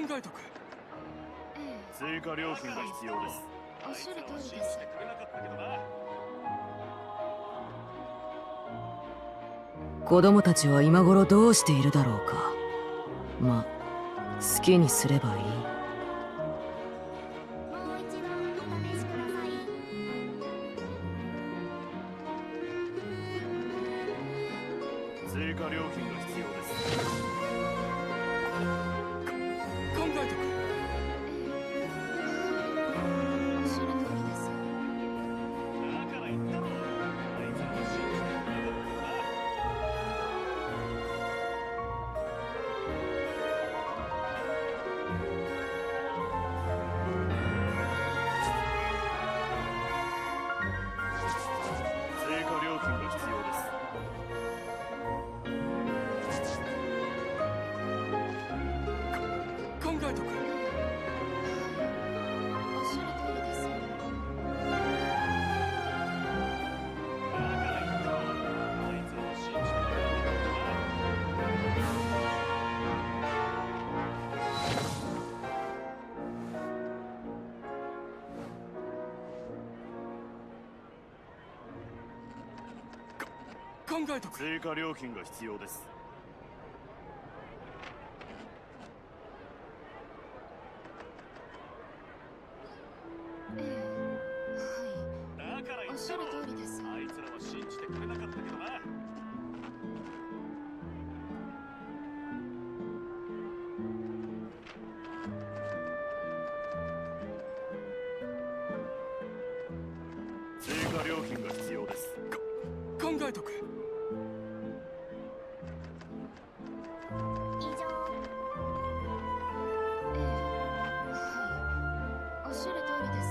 えとく。追加料金が必要です。おっしゃる通りです。子供たちは今頃どうしているだろうか。まあ好きにすればいい。追加料金が必要です。考えとく。おっしゃる通りです。だから言ったろ。あいつらを信じてくれなかったからな。追加料金が必要です。考えとく。おっしゃる通りです。だから言ったろ。あいつらを信じてくれなかったからな。考えとく。追加料金が必要です。おっしゃる通りです。あいつらは信じてくれなかったけどな。追加料金が必要です。考えとく。以上。おっしゃる通りです。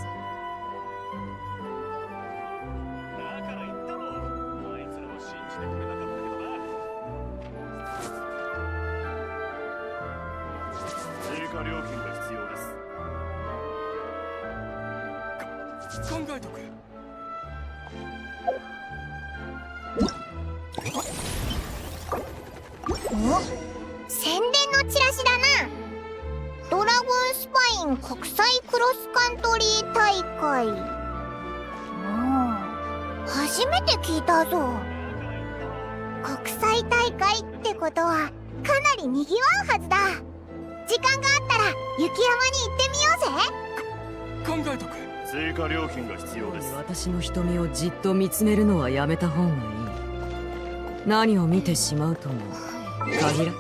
だから言ったろ。あいつらは信じてくれなかったけどな。追加料金が必要です。考えとく。宣伝のチラシだな。ドラゴンスパイン国際クロスカントリー大会。初めて聞いたぞ。国際大会ってことはかなりにぎわうはずだ。時間があったら雪山に行ってみようぜ。考えとく。追加料金が必要です。私の瞳をじっと見つめるのはやめた方がいい。何を見てしまうとも限ら。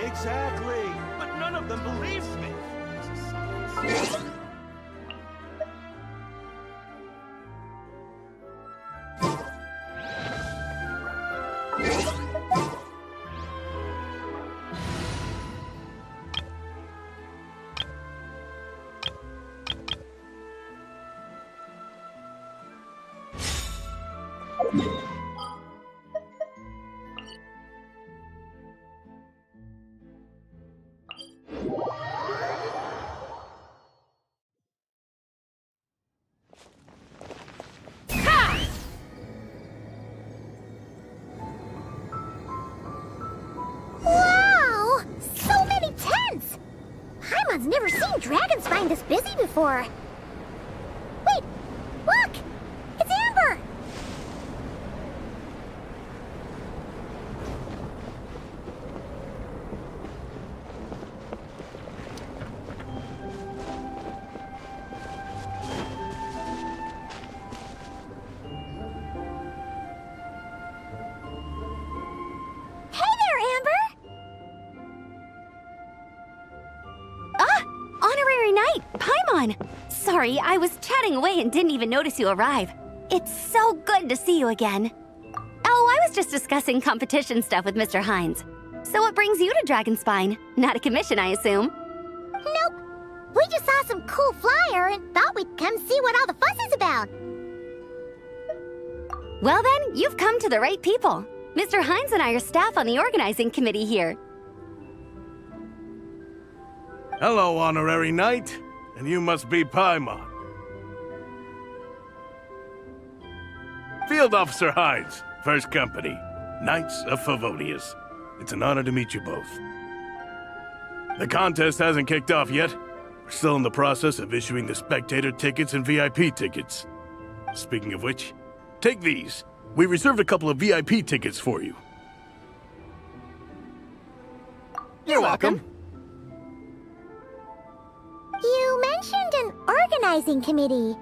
Exactly, but none of them believes me. Paimon's never seen Dragonspine this busy before. Wait, look! It's Amber! Hey there, Amber! Honorary Knight, Paimon! Sorry, I was chatting away and didn't even notice you arrive. It's so good to see you again. Oh, I was just discussing competition stuff with Mr. Hines. So what brings you to Dragonspine? Not a commission, I assume? Nope. We just saw some cool flyer and thought we'd come see what all the fuss is about. Well then, you've come to the right people. Mr. Hines and I are staff on the organizing committee here. Hello, Honorary Knight. And you must be Paimon. Field Officer Hines, First Company, Knights of Favonius. It's an honor to meet you both. The contest hasn't kicked off yet. We're still in the process of issuing the spectator tickets and VIP tickets. Speaking of which, take these. We reserved a couple of VIP tickets for you. You're welcome. You mentioned an organizing committee.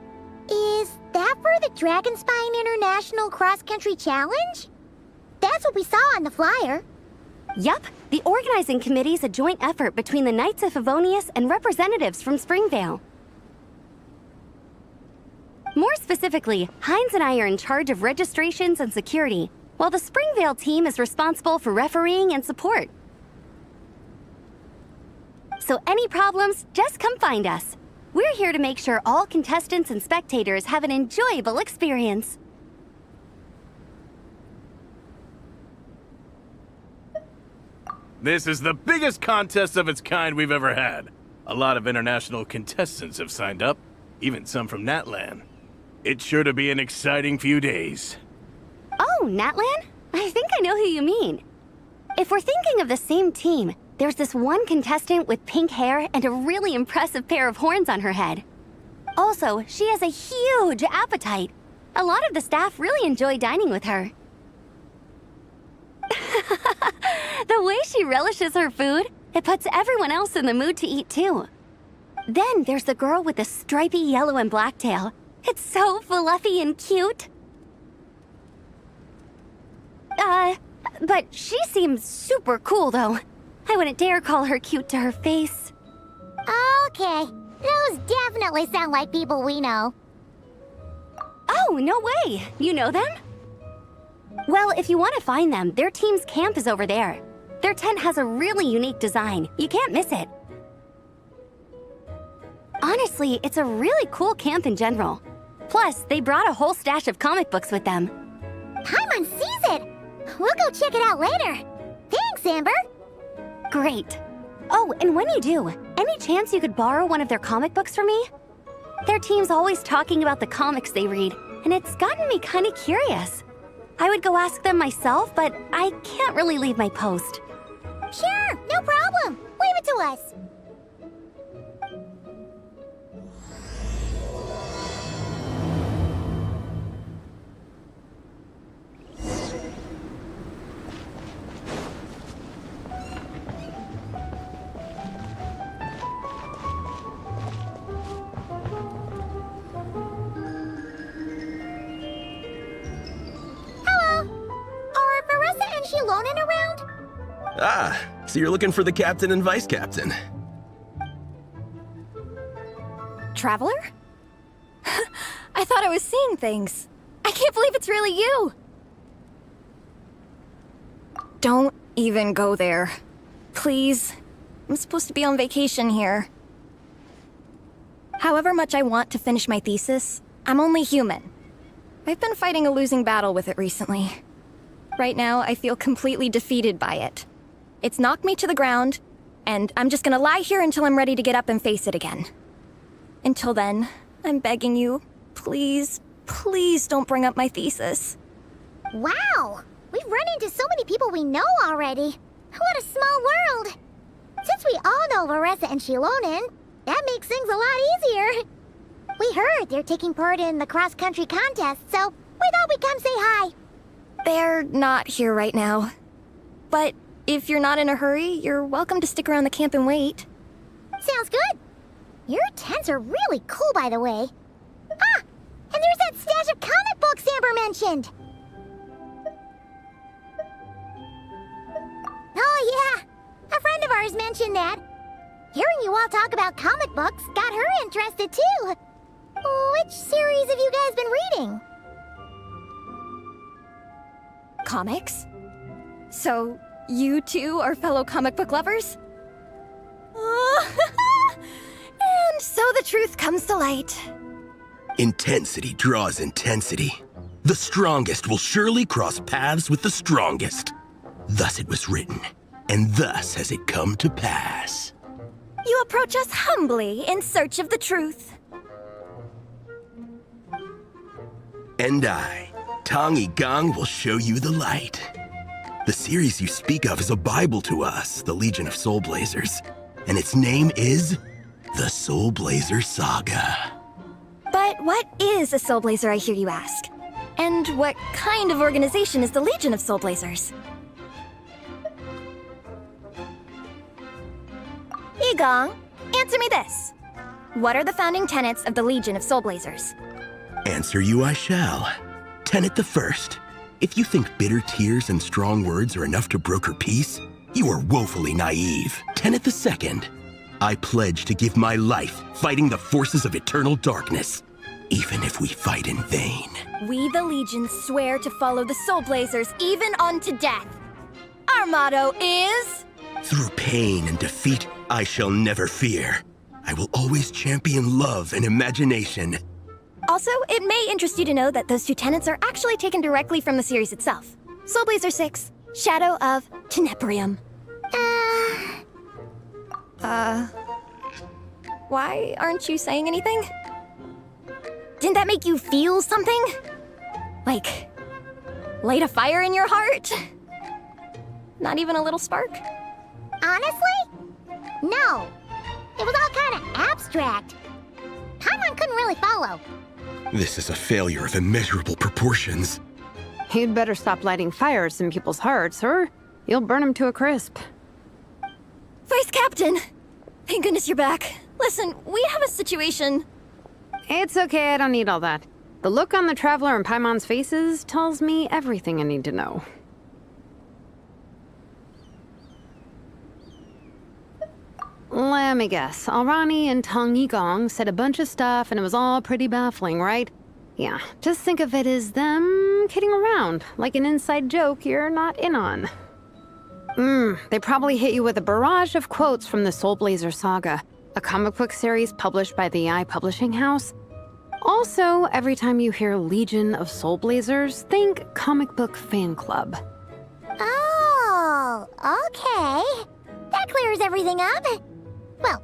Is that for the Dragonspine International Cross Country Challenge? That's what we saw on the flyer. Yup, the organizing committee is a joint effort between the Knights of Favonius and representatives from Springvale. More specifically, Hines and I are in charge of registrations and security, while the Springvale team is responsible for refereeing and support. So any problems, just come find us. We're here to make sure all contestants and spectators have an enjoyable experience. This is the biggest contest of its kind we've ever had. A lot of international contestants have signed up, even some from Natlan. It's sure to be an exciting few days. Oh, Natlan? I think I know who you mean. If we're thinking of the same team, there's this one contestant with pink hair and a really impressive pair of horns on her head. Also, she has a huge appetite. A lot of the staff really enjoy dining with her. The way she relishes her food, it puts everyone else in the mood to eat too. Then there's the girl with the stripy yellow and black tail. It's so fluffy and cute. But she seems super cool though. I wouldn't dare call her cute to her face. Okay, those definitely sound like people we know. Oh, no way! You know them? Well, if you want to find them, their team's camp is over there. Their tent has a really unique design. You can't miss it. Honestly, it's a really cool camp in general. Plus, they brought a whole stash of comic books with them. Paimon sees it! We'll go check it out later. Thanks, Amber! Great. Oh, and when you do, any chance you could borrow one of their comic books from me? Their team's always talking about the comics they read, and it's gotten me kind of curious. I would go ask them myself, but I can't really leave my post. Sure, no problem. Leave it to us. Around? Ah, so you're looking for the captain and vice captain. Traveler? I thought I was seeing things. I can't believe it's really you! Don't even go there. Please. I'm supposed to be on vacation here. However much I want to finish my thesis, I'm only human. I've been fighting a losing battle with it recently. Right now, I feel completely defeated by it. It's knocked me to the ground, and I'm just gonna lie here until I'm ready to get up and face it again. Until then, I'm begging you, please, please don't bring up my thesis. Wow! We've run into so many people we know already. What a small world! Since we all know Varessa and Shilonen, that makes things a lot easier. We heard they're taking part in the cross-country contest, so we thought we'd come say hi. They're not here right now. But if you're not in a hurry, you're welcome to stick around the camp and wait. Sounds good. Your tents are really cool, by the way. Ah! And there's that stash of comic books Amber mentioned! Oh yeah! A friend of ours mentioned that. Hearing you all talk about comic books got her interested too. Which series have you guys been reading? Comics? So, you two are fellow comic book lovers? truth comes to light. Intensity draws intensity. The strongest will surely cross paths with the strongest. Thus it was written, and thus has it come to pass. You approach us humbly in search of the truth. And I, Tong Gang, will show you the light. The series you speak of is a Bible to us, the Legion of Soulblazers, and its name is the Soulblazer Saga. But what is a Soulblazer, I hear you ask? And what kind of organization is the Legion of Soulblazers? Igong, answer me this. What are the founding tenets of the Legion of Soulblazers? Answer you I shall. Tenet the first. If you think bitter tears and strong words are enough to broker peace, you are woefully naive. Tenet the second. I pledge to give my life fighting the forces of eternal darkness, even if we fight in vain. We, the Legion, swear to follow the Soulblazers even unto death. Our motto is... Through pain and defeat, I shall never fear. I will always champion love and imagination. Also, it may interest you to know that those two tenets are actually taken directly from the series itself. Soulblazer 6, Shadow of Tenebrium. Why aren't you saying anything? Didn't that make you feel something? Like, light a fire in your heart? Not even a little spark? Honestly? No. It was all kind of abstract. Paimon couldn't really follow. This is a failure of immeasurable proportions. You'd better stop lighting fires in people's hearts, or you'll burn them to a crisp. Vice Captain! Thank goodness you're back. Listen, we have a situation. It's okay, I don't need all that. The look on the Traveler and Paimon's faces tells me everything I need to know. Let me guess. Alrani and Tong Yigong said a bunch of stuff and it was all pretty baffling, right? Yeah, just think of it as them kidding around, like an inside joke you're not in on. They probably hit you with a barrage of quotes from the Soulblazer Saga, a comic book series published by the AI publishing house. Also, every time you hear Legion of Soulblazers, think comic book fan club. Oh, okay. That clears everything up. Well,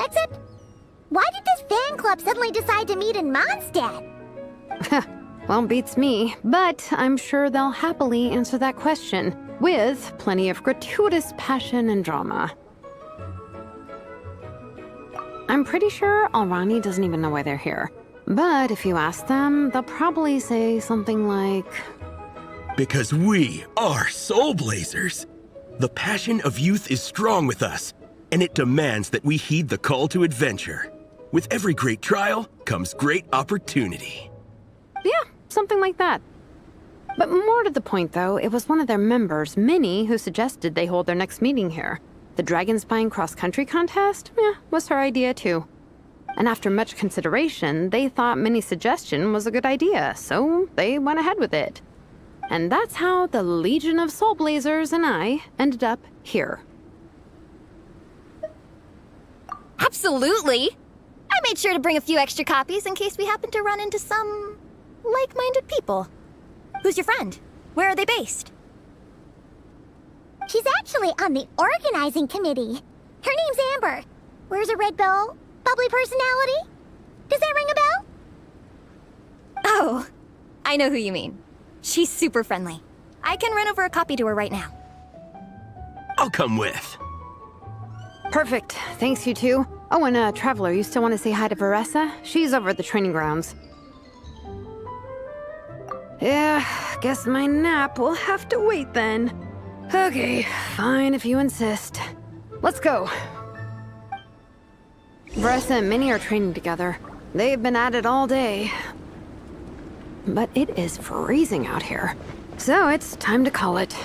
except, why did this fan club suddenly decide to meet in Mondstadt? Well, beats me, but I'm sure they'll happily answer that question, with plenty of gratuitous passion and drama. I'm pretty sure Alrani doesn't even know why they're here. But if you ask them, they'll probably say something like... Because we are Soulblazers. The passion of youth is strong with us, and it demands that we heed the call to adventure. With every great trial comes great opportunity. Yeah, something like that. But more to the point, though, it was one of their members, Minnie, who suggested they hold their next meeting here. The Dragon Spine cross-country contest? Was her idea, too. And after much consideration, they thought Minnie's suggestion was a good idea, so they went ahead with it. And that's how the Legion of Soulblazers and I ended up here. Absolutely! I made sure to bring a few extra copies in case we happen to run into some... like-minded people. Who's your friend? Where are they based? She's actually on the organizing committee. Her name's Amber. Wears a red bow. Bubbly personality. Does that ring a bell? Oh, I know who you mean. She's super friendly. I can run over a copy to her right now. I'll come with. Perfect. Thanks, you two. Oh, and Traveler, you still want to say hi to Veressa? She's over at the training grounds. Yeah, guess my nap will have to wait then. Okay, fine if you insist. Let's go. Veressa and Minnie are training together. They've been at it all day. But it is freezing out here. So it's time to call it.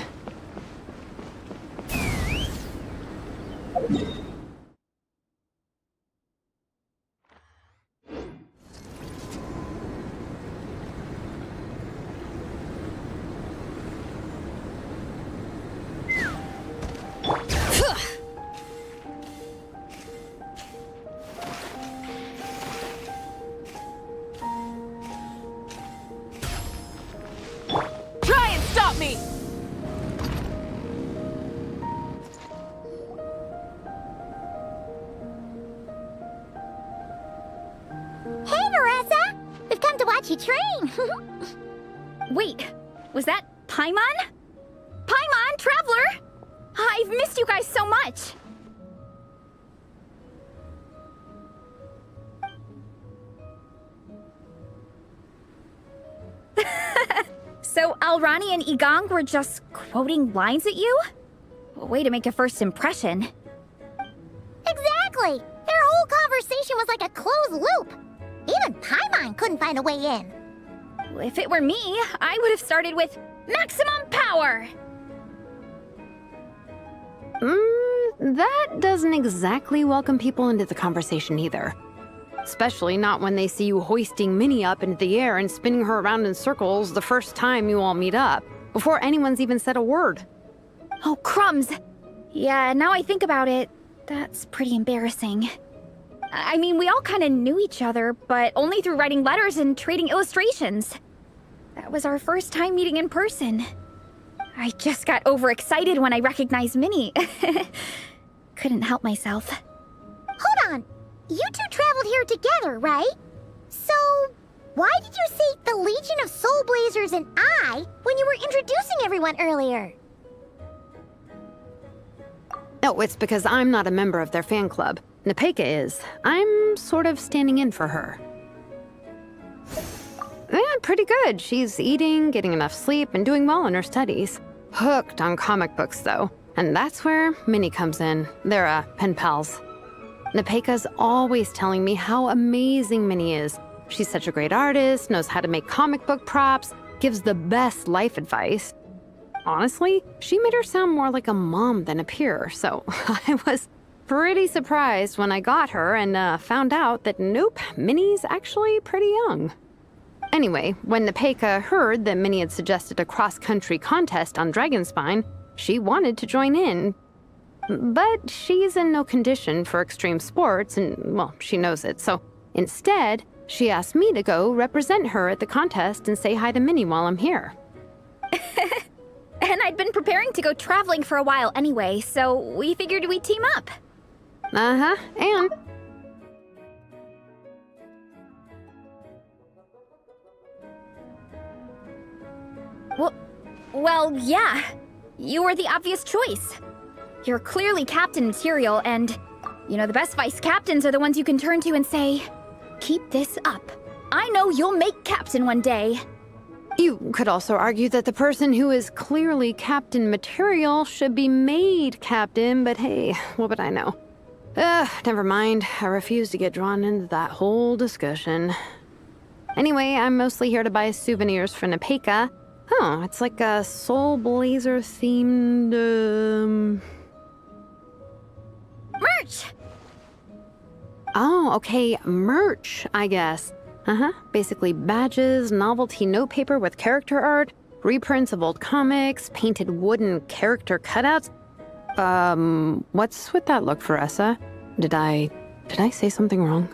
Hey, Marissa! We've come to watch you train. Wait, was that Paimon? Paimon, Traveler! I've missed you guys so much! So Alrani and Igong were just quoting lines at you? Way to make a first impression. Exactly! Their whole conversation was like a closed loop. Even Paimon couldn't find a way in. If it were me, I would have started with maximum power! That doesn't exactly welcome people into the conversation either. Especially not when they see you hoisting Minnie up into the air and spinning her around in circles the first time you all meet up, before anyone's even said a word. Oh, crumbs! Yeah, now I think about it, that's pretty embarrassing. I mean, we all kind of knew each other, but only through writing letters and trading illustrations. That was our first time meeting in person. I just got overexcited when I recognized Minnie. Couldn't help myself. Hold on. You two traveled here together, right? So, why did you say the Legion of Soulblazers and I when you were introducing everyone earlier? No, it's because I'm not a member of their fan club. Nepeka is. I'm sort of standing in for her. Yeah, pretty good. She's eating, getting enough sleep, and doing well in her studies. Hooked on comic books, though. And that's where Minnie comes in. They're, pen pals. Nepeka's always telling me how amazing Minnie is. She's such a great artist, knows how to make comic book props, gives the best life advice. Honestly, she made her sound more like a mom than a peer, so I was pretty surprised when I got her and found out that nope, Minnie's actually pretty young. Anyway, when Nepeka heard that Minnie had suggested a cross-country contest on Dragonspine, she wanted to join in. But she's in no condition for extreme sports, and, well, she knows it, so instead, she asked me to go represent her at the contest and say hi to Minnie while I'm here. And I'd been preparing to go traveling for a while anyway, so we figured we'd team up. Uh-huh, and... Well, yeah. You were the obvious choice. You're clearly captain material, and, you know, the best vice captains are the ones you can turn to and say, keep this up. I know you'll make captain one day. You could also argue that the person who is clearly captain material should be made captain, but hey, what would I know? Never mind. I refuse to get drawn into that whole discussion. Anyway, I'm mostly here to buy souvenirs for Nepeka. Oh, it's like a Soulblazer themed, Merch! Oh, okay, merch, I guess. Basically badges, novelty notepaper with character art, reprints of old comics, painted wooden character cutouts. What's with that look, Faressa? Did I say something wrong?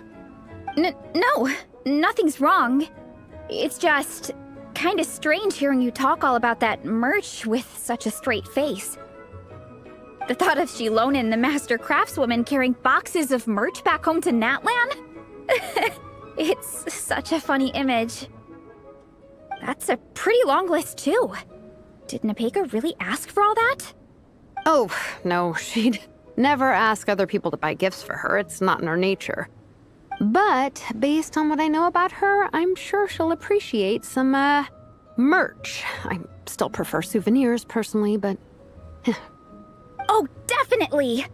No, nothing's wrong. It's just kind of strange hearing you talk all about that merch with such a straight face. The thought of Shilonen, the master craftswoman, carrying boxes of merch back home to Natlan? It's such a funny image. That's a pretty long list, too. Did Nepeka really ask for all that? Oh, no, she'd never ask other people to buy gifts for her. It's not in her nature. But based on what I know about her, I'm sure she'll appreciate some, merch. I still prefer souvenirs, personally, but... Oh, definitely!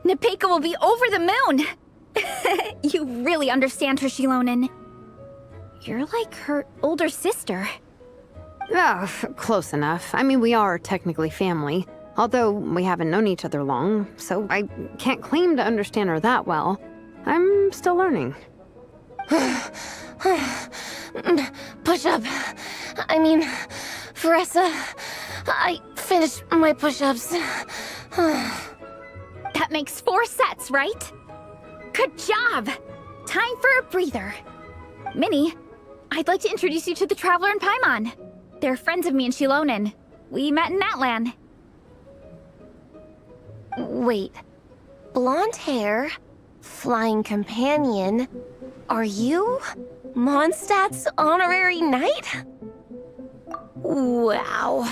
Nepeka will be over the moon! You really understand her, Shilonen. You're like her older sister. Oh, close enough. I mean, we are technically family, although we haven't known each other long, so I can't claim to understand her that well. I'm still learning. Push-up. I mean, Faressa, I finished my push-ups. That makes 4 sets, right? Good job! Time for a breather. Minnie, I'd like to introduce you to the Traveler and Paimon. They're friends of me and Shilonen. We met in Natlan. Wait. Blonde hair, flying companion. Are you Mondstadt's honorary knight? Wow,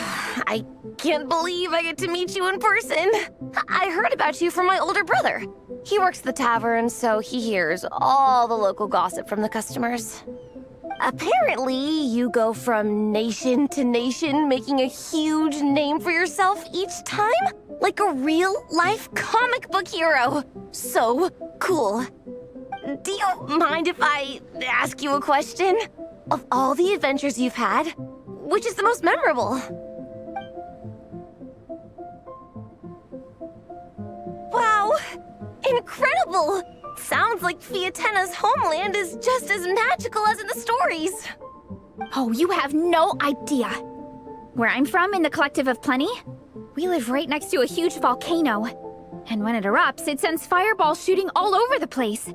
I can't believe I get to meet you in person. I heard about you from my older brother. He works at the tavern, so he hears all the local gossip from the customers. Apparently, you go from nation to nation, making a huge name for yourself each time? Like a real-life comic book hero. So cool. Do you mind if I ask you a question? Of all the adventures you've had, which is the most memorable? Wow! Incredible! Sounds like Fiatenna's homeland is just as magical as in the stories. Oh, you have no idea. Where I'm from, in the Collective of Plenty, we live right next to a huge volcano. And when it erupts, it sends fireballs shooting all over the place.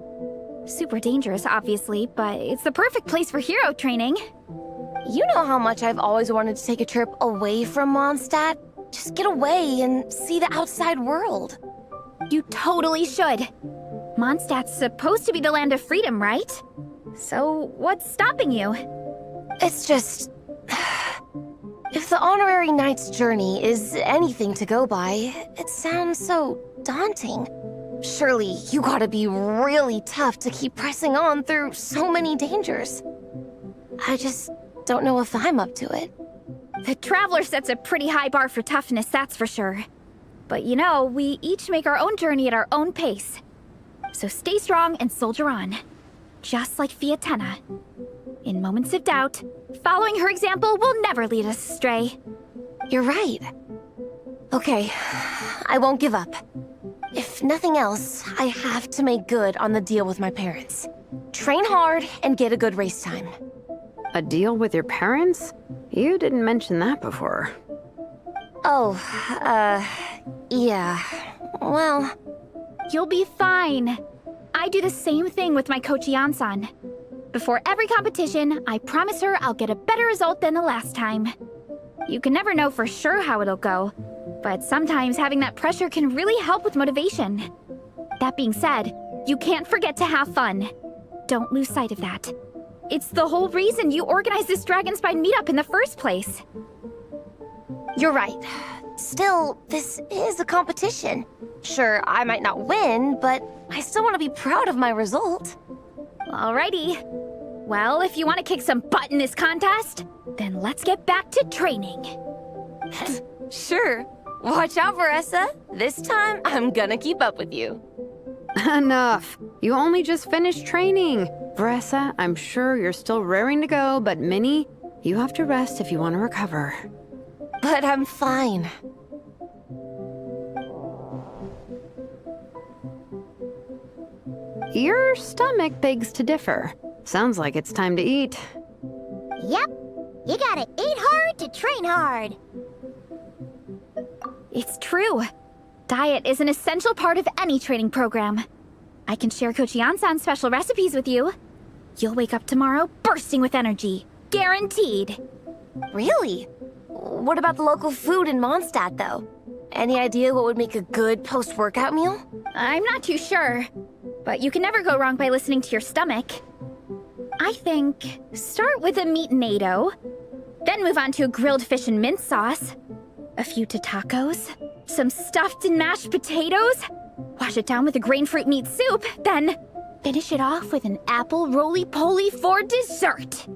Super dangerous, obviously, but it's the perfect place for hero training. You know how much I've always wanted to take a trip away from Mondstadt? Just get away and see the outside world. You totally should. Mondstadt's supposed to be the land of freedom, right? So, what's stopping you? It's just... If the honorary knight's journey is anything to go by, it sounds so daunting. Surely you gotta be really tough to keep pressing on through so many dangers. I just don't know if I'm up to it. The Traveler sets a pretty high bar for toughness, that's for sure. But you know, we each make our own journey at our own pace. So stay strong and soldier on. Just like Fiatenna. In moments of doubt, following her example will never lead us astray. You're right. Okay, I won't give up. If nothing else, I have to make good on the deal with my parents. Train hard and get a good race time. A deal with your parents? You didn't mention that before. Oh, yeah. Well... You'll be fine. I do the same thing with my coach Yan-san. Before every competition, I promise her I'll get a better result than the last time. You can never know for sure how it'll go, but sometimes having that pressure can really help with motivation. That being said, you can't forget to have fun. Don't lose sight of that. It's the whole reason you organized this Dragonspine meetup in the first place. You're right. Still, this is a competition. Sure, I might not win, but I still want to be proud of my result. Alrighty. Well, if you want to kick some butt in this contest, then let's get back to training. Sure. Watch out, Veressa. This time, I'm gonna keep up with you. Enough. You only just finished training. Veressa, I'm sure you're still raring to go, but Minnie, you have to rest if you want to recover. But I'm fine. Your stomach begs to differ. Sounds like it's time to eat. Yep. You gotta eat hard to train hard. It's true. Diet is an essential part of any training program. I can share Coach Yan-san's special recipes with you. You'll wake up tomorrow bursting with energy. Guaranteed. Really? What about the local food in Mondstadt, though? Any idea what would make a good post-workout meal? I'm not too sure, but you can never go wrong by listening to your stomach. I think start with a meat-nado, then move on to a grilled fish and mint sauce, a few tacos, some stuffed and mashed potatoes, wash it down with a grain fruit meat soup, then finish it off with an apple roly-poly for dessert.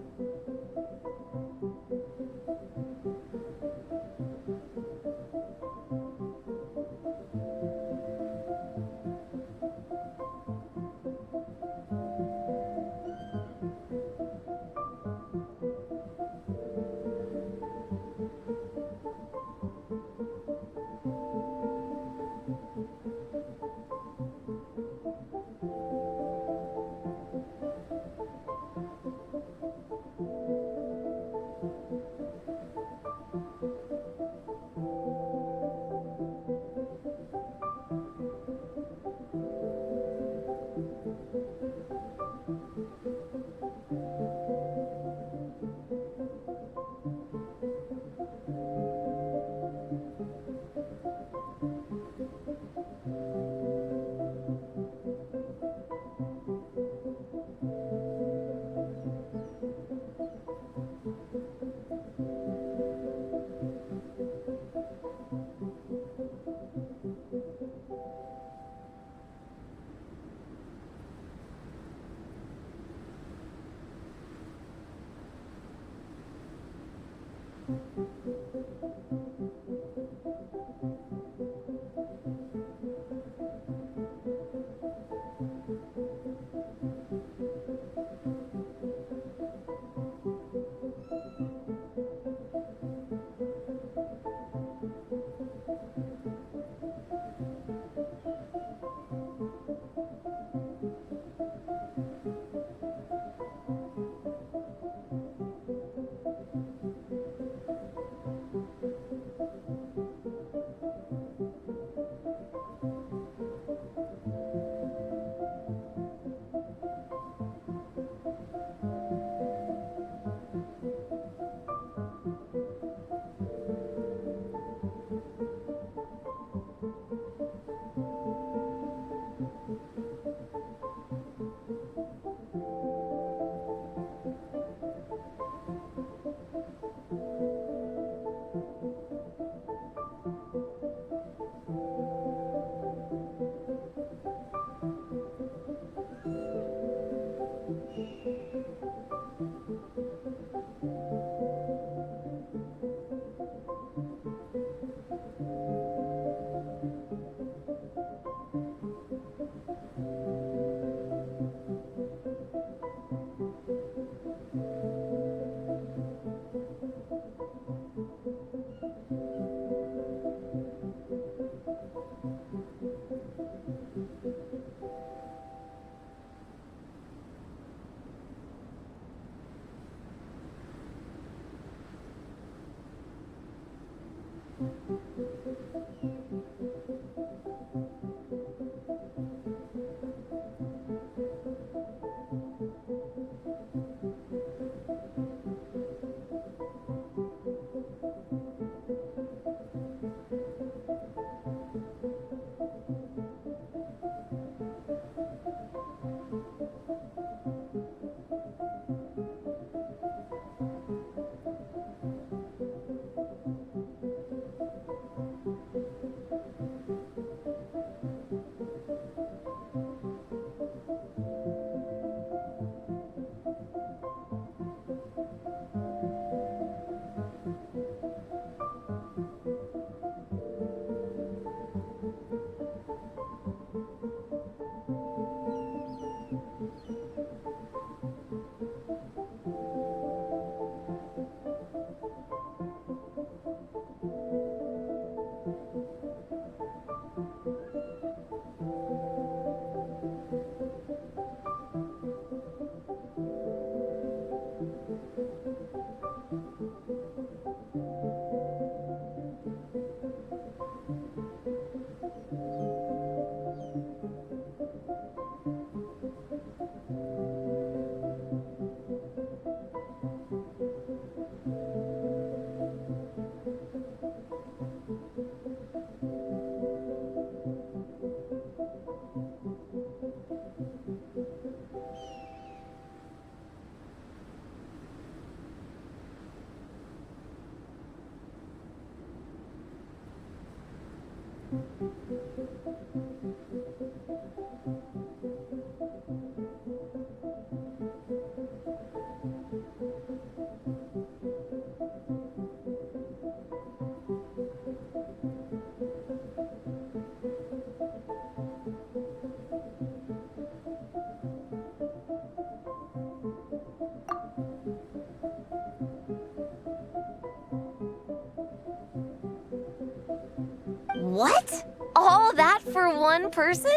What? All that for one person?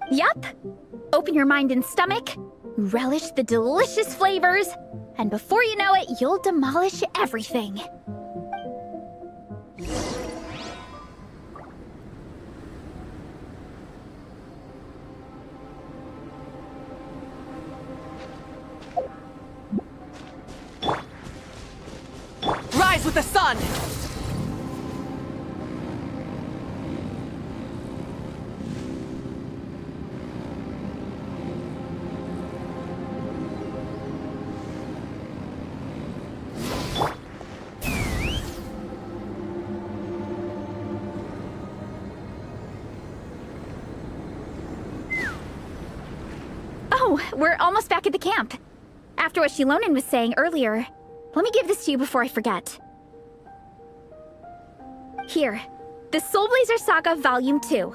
Yup. Open your mind and stomach, relish the delicious flavors, and before you know it, you'll demolish everything. Rise with the sun! Oh, we're almost back at the camp. After what Shilonen was saying earlier, let me give this to you before I forget. Here, the Soulblazers Saga Volume 2.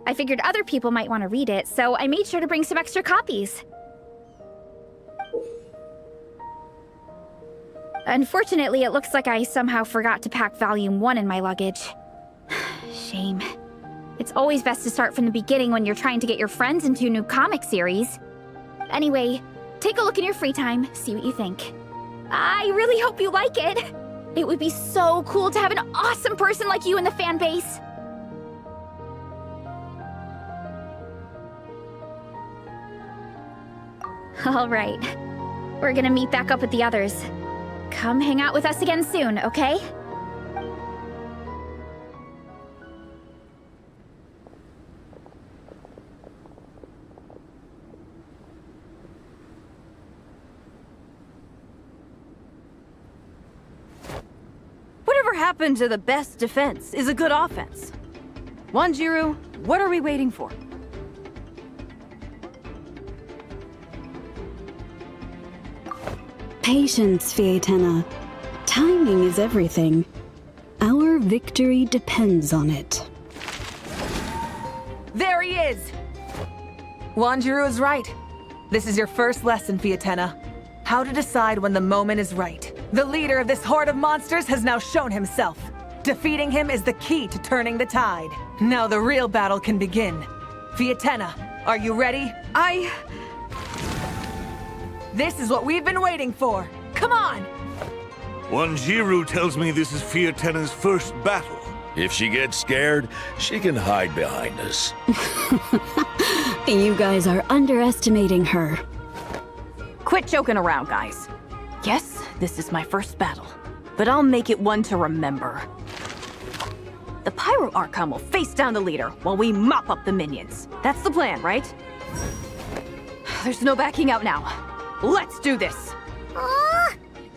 I figured other people might want to read it, so I made sure to bring some extra copies. Unfortunately, it looks like I somehow forgot to pack Volume 1 in my luggage. Shame. It's always best to start from the beginning when you're trying to get your friends into a new comic series. Anyway, take a look in your free time, see what you think. I really hope you like it! It would be so cool to have an awesome person like you in the fan base! Alright, we're gonna meet back up with the others. Come hang out with us again soon, okay? Whatever happened to the best defense is a good offense? Wanjiru, what are we waiting for? Patience, Fietena. Timing is everything. Our victory depends on it. There he is! Wanjiru is right. This is your first lesson, Fietena. How to decide when the moment is right. The leader of this horde of monsters has now shown himself. Defeating him is the key to turning the tide. Now the real battle can begin. Fietena, are you ready? This is what we've been waiting for. Come on! Wanjiru tells me this is Fietena's first battle. If she gets scared, she can hide behind us. You guys are underestimating her. Quit joking around, guys. Yes, this is my first battle, but I'll make it one to remember. The Pyro Archon will face down the leader while we mop up the minions. That's the plan, right? There's no backing out now. Let's do this! Aw!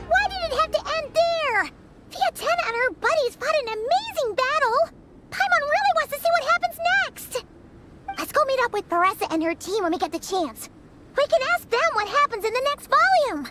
Why did it have to end there? Fietena and her buddies fought an amazing battle! Paimon really wants to see what happens next! Let's go meet up with Paressa and her team when we get the chance. We can ask them what happens in the next volume!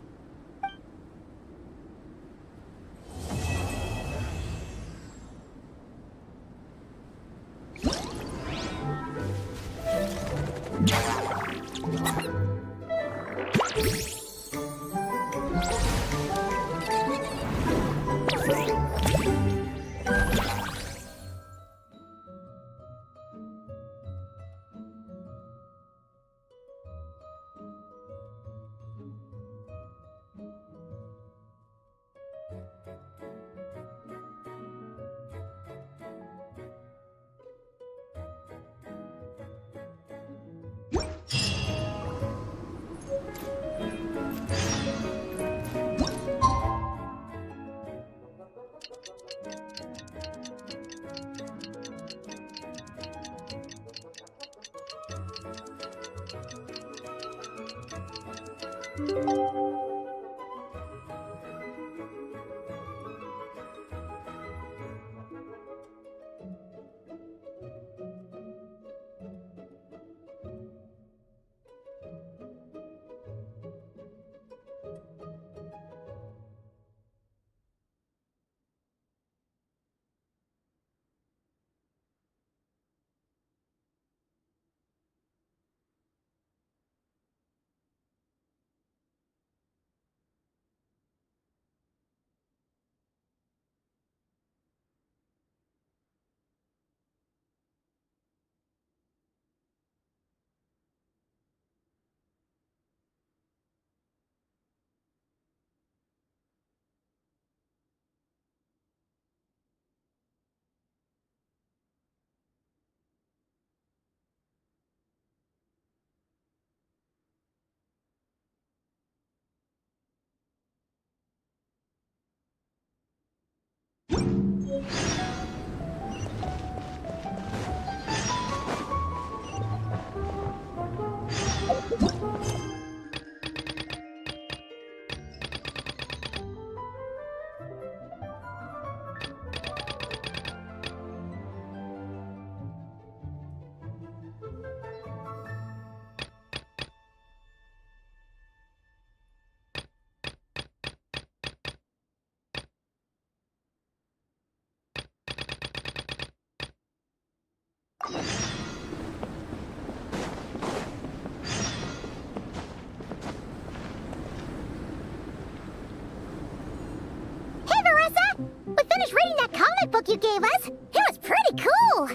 comic book you gave us. It was pretty cool.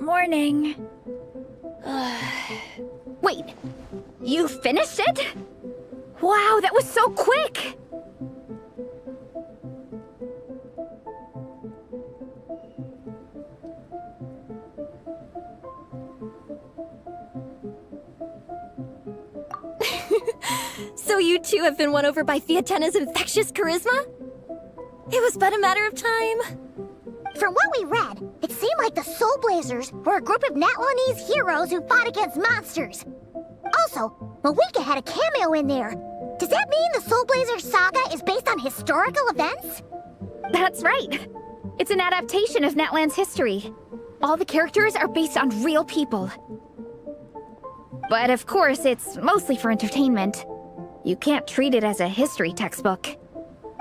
Morning. Wait, you finished it? Wow, that was so quick! So you two have been won over by Fiatena's infectious charisma? It was but a matter of time. From what we read, it seemed like the Soulblazers were a group of Natlanese heroes who fought against monsters. Also, Malika had a cameo in there. Does that mean the Soulblazers saga is based on historical events? That's right. It's an adaptation of Natlan's history. All the characters are based on real people. But of course, it's mostly for entertainment. You can't treat it as a history textbook.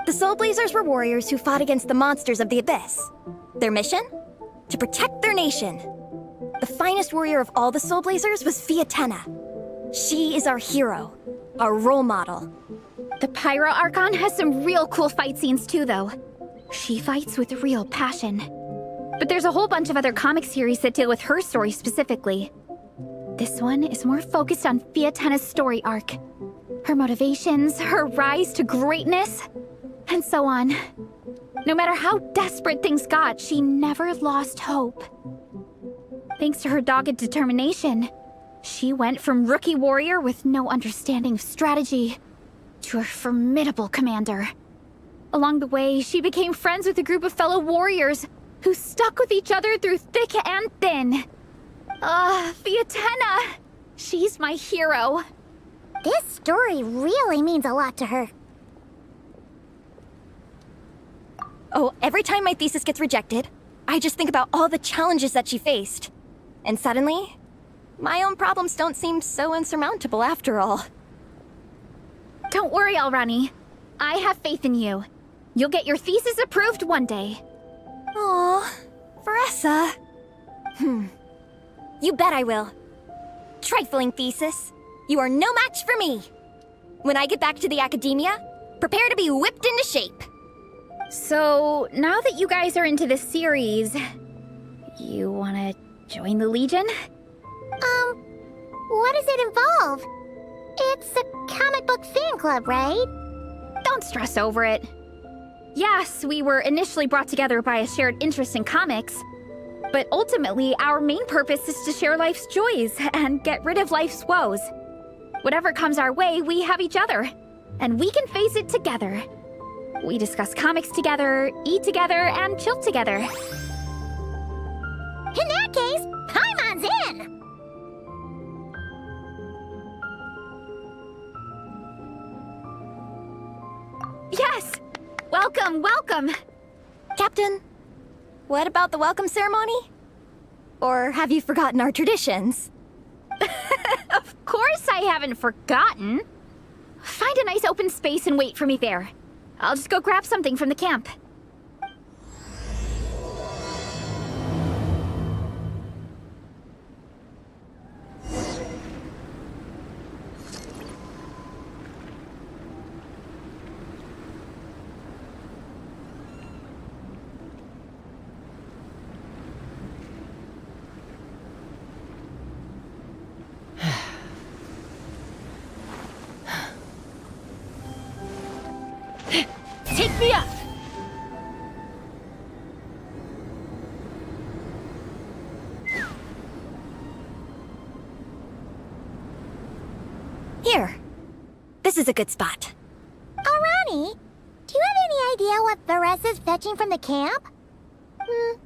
The Soulblazers were warriors who fought against the monsters of the Abyss. Their mission? To protect their nation. The finest warrior of all the Soulblazers was Fiatena. She is our hero, our role model. The Pyro Archon has some real cool fight scenes too, though. She fights with real passion. But there's a whole bunch of other comic series that deal with her story specifically. This one is more focused on Fiatena's story arc. Her motivations, her rise to greatness, and so on. No matter how desperate things got, she never lost hope. Thanks to her dogged determination, she went from rookie warrior with no understanding of strategy to a formidable commander. Along the way, she became friends with a group of fellow warriors who stuck with each other through thick and thin. Fiatena! She's my hero. This story really means a lot to her. Oh, every time my thesis gets rejected, I just think about all the challenges that she faced. And suddenly, my own problems don't seem so insurmountable after all. Don't worry, Alrani. I have faith in you. You'll get your thesis approved one day. Aw, Veressa. You bet I will. Trifling thesis. You are no match for me. When I get back to the academia, prepare to be whipped into shape. So, now that you guys are into this series, you wanna join the Legion? What does it involve? It's a comic book fan club, right? Don't stress over it. Yes, we were initially brought together by a shared interest in comics, but ultimately our main purpose is to share life's joys and get rid of life's woes. Whatever comes our way, we have each other, and we can face it together. We discuss comics together, eat together, and chill together. In that case, Paimon's in! Yes! Welcome, welcome! Captain, what about the welcome ceremony? Or have you forgotten our traditions? Of course I haven't forgotten. Find a nice open space and wait for me there. I'll just go grab something from the camp. Take me up! Here. This is a good spot. Alrani, do you have any idea what Veressa's fetching from the camp?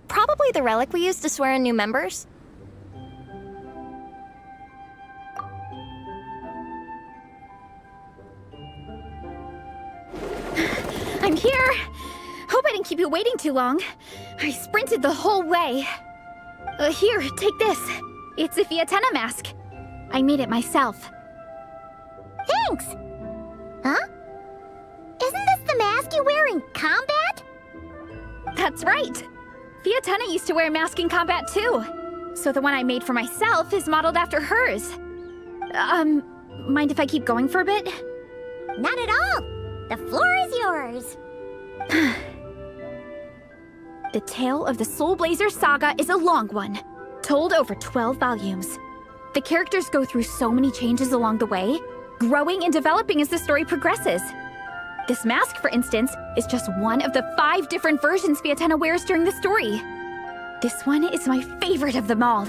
Probably the relic we used to swear in new members. I'm here! Hope I didn't keep you waiting too long. I sprinted the whole way. Here, take this. It's a Fiatena mask. I made it myself. Thanks! Huh? Isn't this the mask you wear in combat? That's right! Fiatena used to wear a mask in combat too. So the one I made for myself is modeled after hers. Mind if I keep going for a bit? Not at all! The floor is yours! The tale of the Soulblazers saga is a long one, told over 12 volumes. The characters go through so many changes along the way, growing and developing as the story progresses. This mask, for instance, is just one of the 5 different versions Fiatenna wears during the story. This one is my favorite of them all.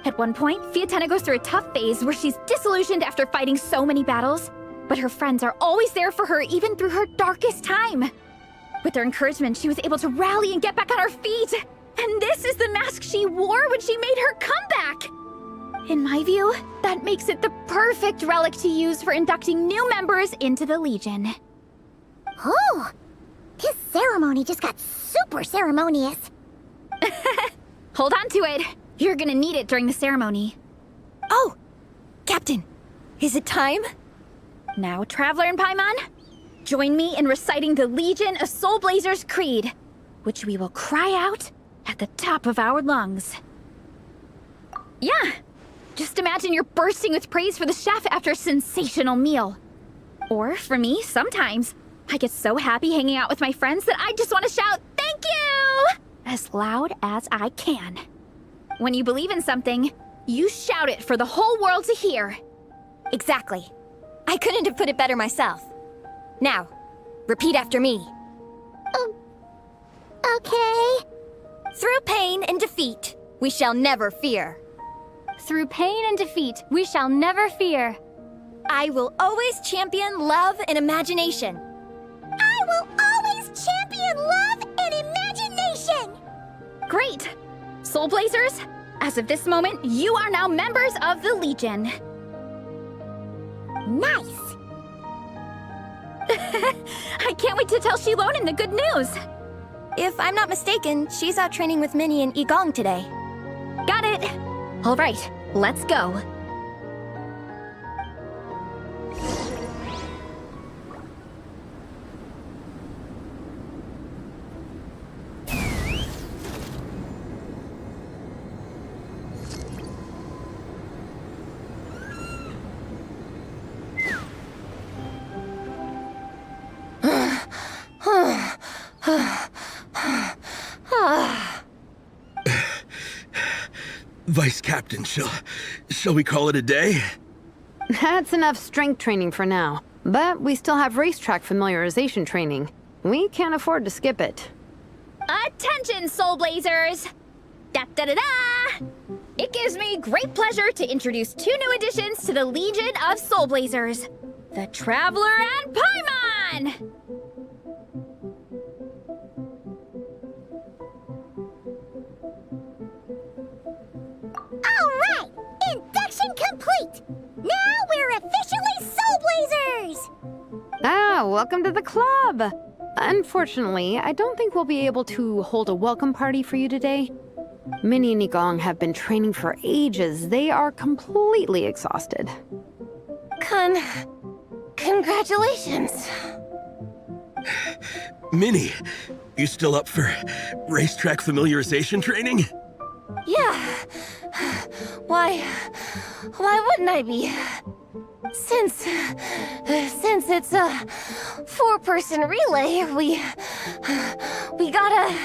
At one point, Fiatenna goes through a tough phase where she's disillusioned after fighting so many battles, but her friends are always there for her even through her darkest time. With their encouragement, she was able to rally and get back on her feet. And this is the mask she wore when she made her comeback. In my view, that makes it the perfect relic to use for inducting new members into the Legion. Oh, this ceremony just got super ceremonious. Hold on to it. You're gonna need it during the ceremony. Oh, Captain, is it time? Now, Traveler and Paimon, join me in reciting the Legion of Soulblazers Creed, which we will cry out at the top of our lungs. Yeah, just imagine you're bursting with praise for the chef after a sensational meal. Or, for me, sometimes, I get so happy hanging out with my friends that I just want to shout, "Thank you!" as loud as I can. When you believe in something, you shout it for the whole world to hear. Exactly. I couldn't have put it better myself. Now, repeat after me. Okay. Through pain and defeat, we shall never fear. Through pain and defeat, we shall never fear. I will always champion love and imagination. I will always champion love and imagination! Great! Soulblazers, as of this moment, you are now members of the Legion. Nice! I can't wait to tell Shilonen the good news! If I'm not mistaken, she's out training with Minnie and Igong today. Got it! All right, let's go. Vice Captain, shall we call it a day? That's enough strength training for now. But we still have racetrack familiarization training. We can't afford to skip it. Attention, Soulblazers! Da-da-da-da! It gives me great pleasure to introduce 2 new additions to the Legion of Soulblazers. The Traveler and Paimon! Alright! Induction complete! Now we're officially Soulblazers! Welcome to the club! Unfortunately, I don't think we'll be able to hold a welcome party for you today. Minnie and Igong have been training for ages. They are completely exhausted. Congratulations. Minnie, you still up for racetrack familiarization training? Yeah. Why wouldn't I be? Since it's a 4-person relay, we gotta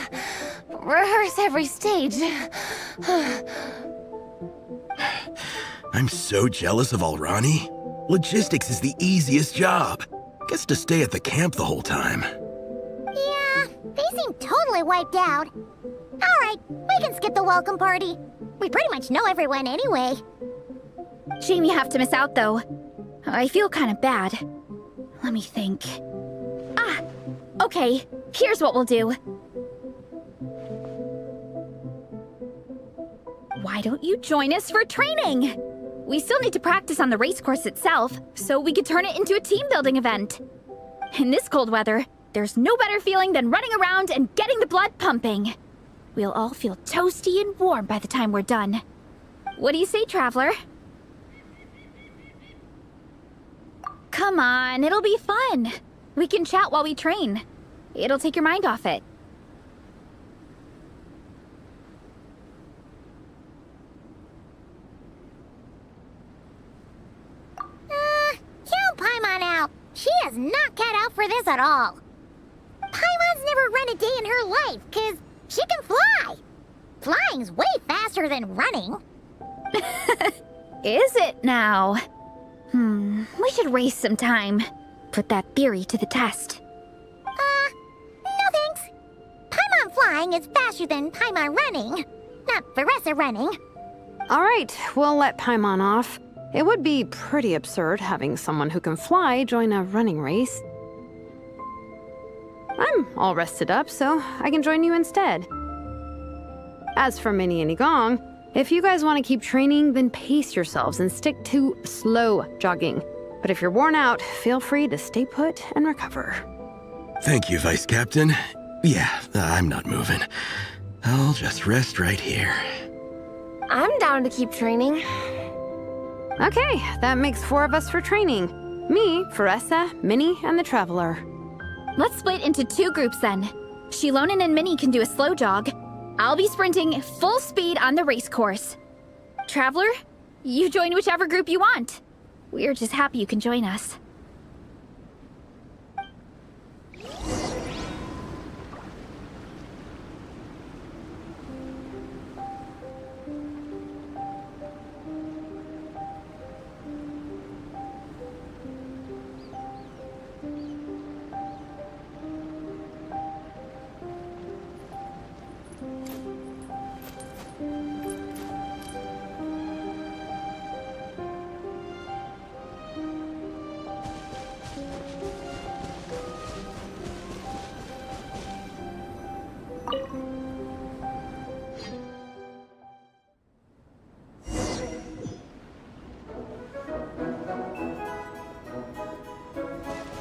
rehearse every stage. I'm so jealous of Alrani. Logistics is the easiest job. Gets to stay at the camp the whole time. Yeah, they seem totally wiped out. Alright, we can skip the welcome party. We pretty much know everyone anyway. Shame you have to miss out, though. I feel kind of bad. Let me think. Okay, here's what we'll do. Why don't you join us for training? We still need to practice on the race course itself, so we could turn it into a team-building event. In this cold weather, there's no better feeling than running around and getting the blood pumping. We'll all feel toasty and warm by the time we're done. What do you say, Traveler? Come on, it'll be fun. We can chat while we train. It'll take your mind off it. Count Paimon out. She is not cut out for this at all. Paimon's never run a day in her life, 'cause She can fly! Flying's way faster than running. Is it now? We should race sometime. Put that theory to the test. No thanks. Paimon flying is faster than Paimon running. Not Veressa running. All right, we'll let Paimon off. It would be pretty absurd having someone who can fly join a running race. I'm all rested up, so I can join you instead. As for Minnie and Igong, if you guys want to keep training, then pace yourselves and stick to slow jogging. But if you're worn out, feel free to stay put and recover. Thank you, Vice Captain. Yeah, I'm not moving. I'll just rest right here. I'm down to keep training. Okay, that makes 4 of us for training. Me, Veressa, Minnie, and the Traveler. Let's split into 2 groups then. Shilonen and Minnie can do a slow jog. I'll be sprinting full speed on the race course. Traveler, you join whichever group you want. We're just happy you can join us.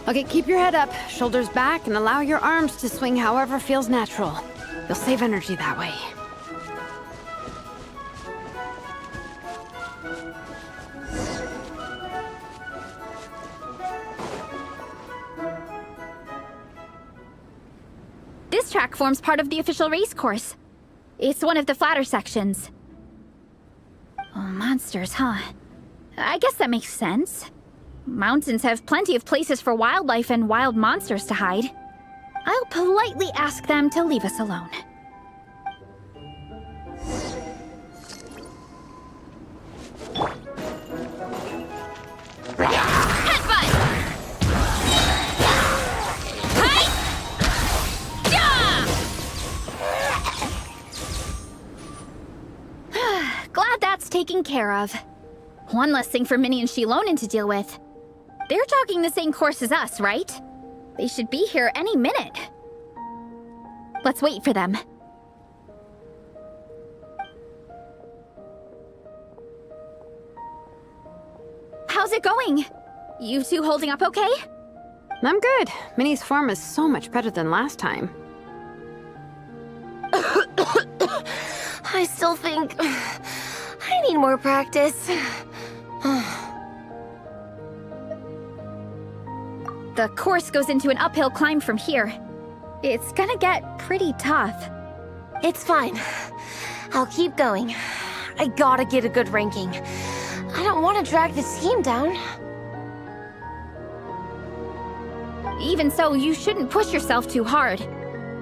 Okay, keep your head up, shoulders back, and allow your arms to swing however feels natural. You'll save energy that way. This track forms part of the official race course. It's one of the flatter sections. Oh, monsters, huh? I guess that makes sense. Mountains have plenty of places for wildlife and wild monsters to hide. I'll politely ask them to leave us alone. Glad that's taken care of. One less thing for Minnie and Shilonen to deal with. They're jogging the same course as us, right? They should be here any minute. Let's wait for them. How's it going? You two holding up okay? I'm good. Minnie's form is so much better than last time. I still think I need more practice. The course goes into an uphill climb from here. It's gonna get pretty tough. It's fine. I'll keep going. I gotta get a good ranking. I don't want to drag this team down. Even so, you shouldn't push yourself too hard.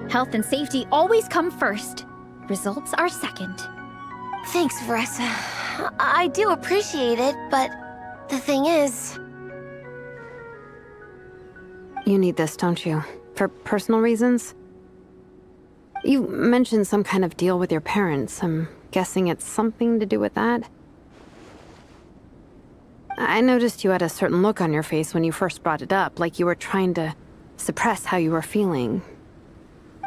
Health and safety always come first. Results are second. Thanks, Veressa. I do appreciate it, but the thing is... You need this, don't you? For personal reasons? You mentioned some kind of deal with your parents. I'm guessing it's something to do with that? I noticed you had a certain look on your face when you first brought it up, like you were trying to suppress how you were feeling.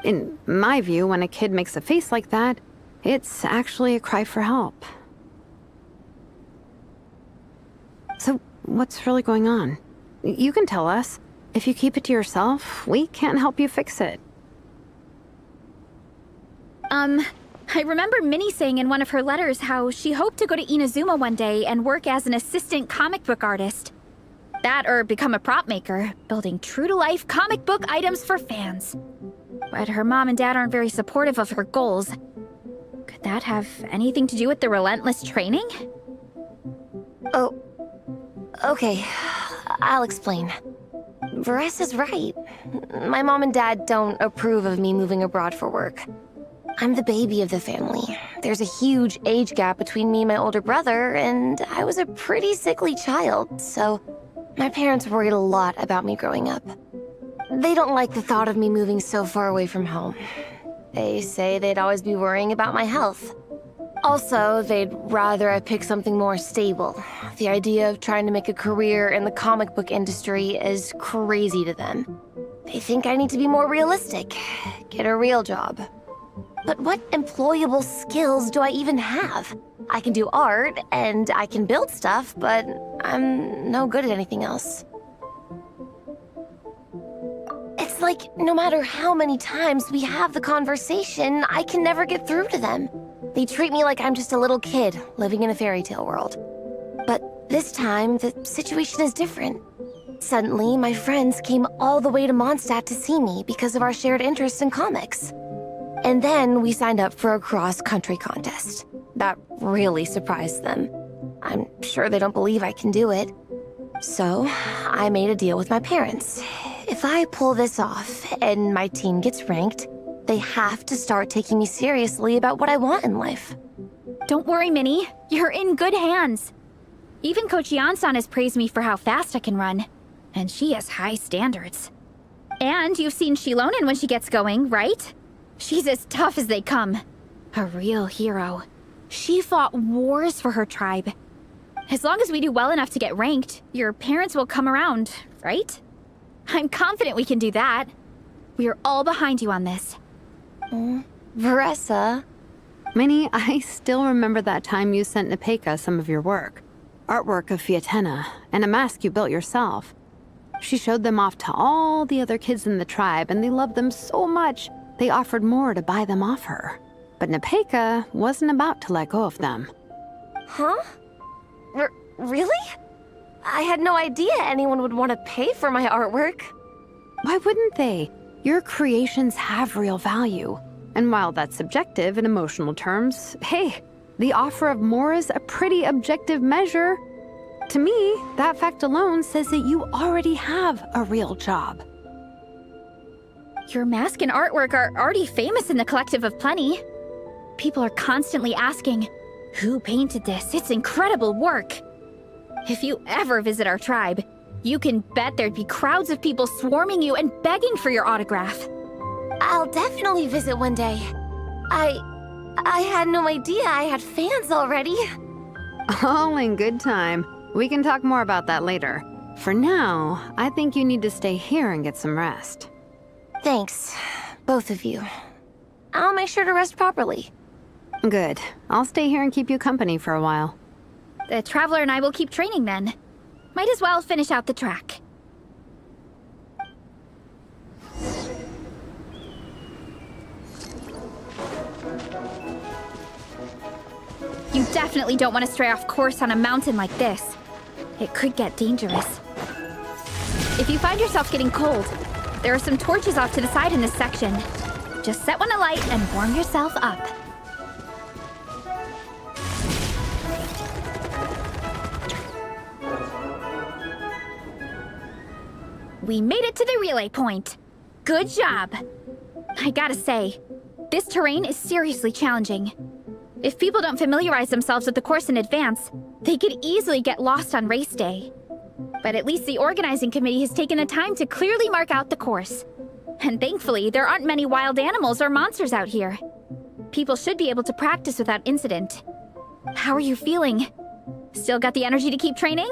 In my view, when a kid makes a face like that, it's actually a cry for help. So, what's really going on? You can tell us. If you keep it to yourself, we can't help you fix it. I remember Minnie saying in one of her letters how she hoped to go to Inazuma one day and work as an assistant comic book artist. That or become a prop maker, building true-to-life comic book items for fans. But her mom and dad aren't very supportive of her goals. Could that have anything to do with the relentless training? Oh, okay. I'll explain. Veressa's right. My mom and dad don't approve of me moving abroad for work. I'm the baby of the family. There's a huge age gap between me and my older brother, and I was a pretty sickly child, so my parents worried a lot about me growing up. They don't like the thought of me moving so far away from home. They say they'd always be worrying about my health. Also, they'd rather I pick something more stable. The idea of trying to make a career in the comic book industry is crazy to them. They think I need to be more realistic, get a real job. But what employable skills do I even have? I can do art, and I can build stuff, but I'm no good at anything else. It's like, no matter how many times we have the conversation, I can never get through to them. They treat me like I'm just a little kid living in a fairy tale world. But this time, the situation is different. Suddenly, my friends came all the way to Mondstadt to see me because of our shared interest in comics. And then we signed up for a cross-country contest. That really surprised them. I'm sure they don't believe I can do it. So, I made a deal with my parents. If I pull this off and my team gets ranked, they have to start taking me seriously about what I want in life. Don't worry, Minnie. You're in good hands. Even Coach Yansan has praised me for how fast I can run. And she has high standards. And you've seen Shilonen when she gets going, right? She's as tough as they come. A real hero. She fought wars for her tribe. As long as we do well enough to get ranked, your parents will come around, right? I'm confident we can do that. We are all behind you on this. Veressa. Minnie, I still remember that time you sent Nepeka some of your work. Artwork of Fiatena, and a mask you built yourself. She showed them off to all the other kids in the tribe, and they loved them so much, they offered more to buy them off her. But Nepeka wasn't about to let go of them. Huh? Really? I had no idea anyone would want to pay for my artwork. Why wouldn't they? Your creations have real value. And while that's subjective in emotional terms, hey, the offer of more is a pretty objective measure. To me, that fact alone says that you already have a real job. Your mask and artwork are already famous in the Collective of Plenty. People are constantly asking, who painted this? It's incredible work. If you ever visit our tribe, you can bet there'd be crowds of people swarming you and begging for your autograph. I'll definitely visit one day. I had no idea I had fans already. All in good time. We can talk more about that later. For now, I think you need to stay here and get some rest. Thanks, both of you. I'll make sure to rest properly. Good. I'll stay here and keep you company for a while. The Traveler and I will keep training then. Might as well finish out the track. You definitely don't want to stray off course on a mountain like this. It could get dangerous. If you find yourself getting cold, there are some torches off to the side in this section. Just set one alight and warm yourself up. We made it to the relay point. Good job. I gotta say, this terrain is seriously challenging. If people don't familiarize themselves with the course in advance, they could easily get lost on race day. But at least the organizing committee has taken the time to clearly mark out the course. And thankfully, there aren't many wild animals or monsters out here. People should be able to practice without incident. How are you feeling? Still got the energy to keep training?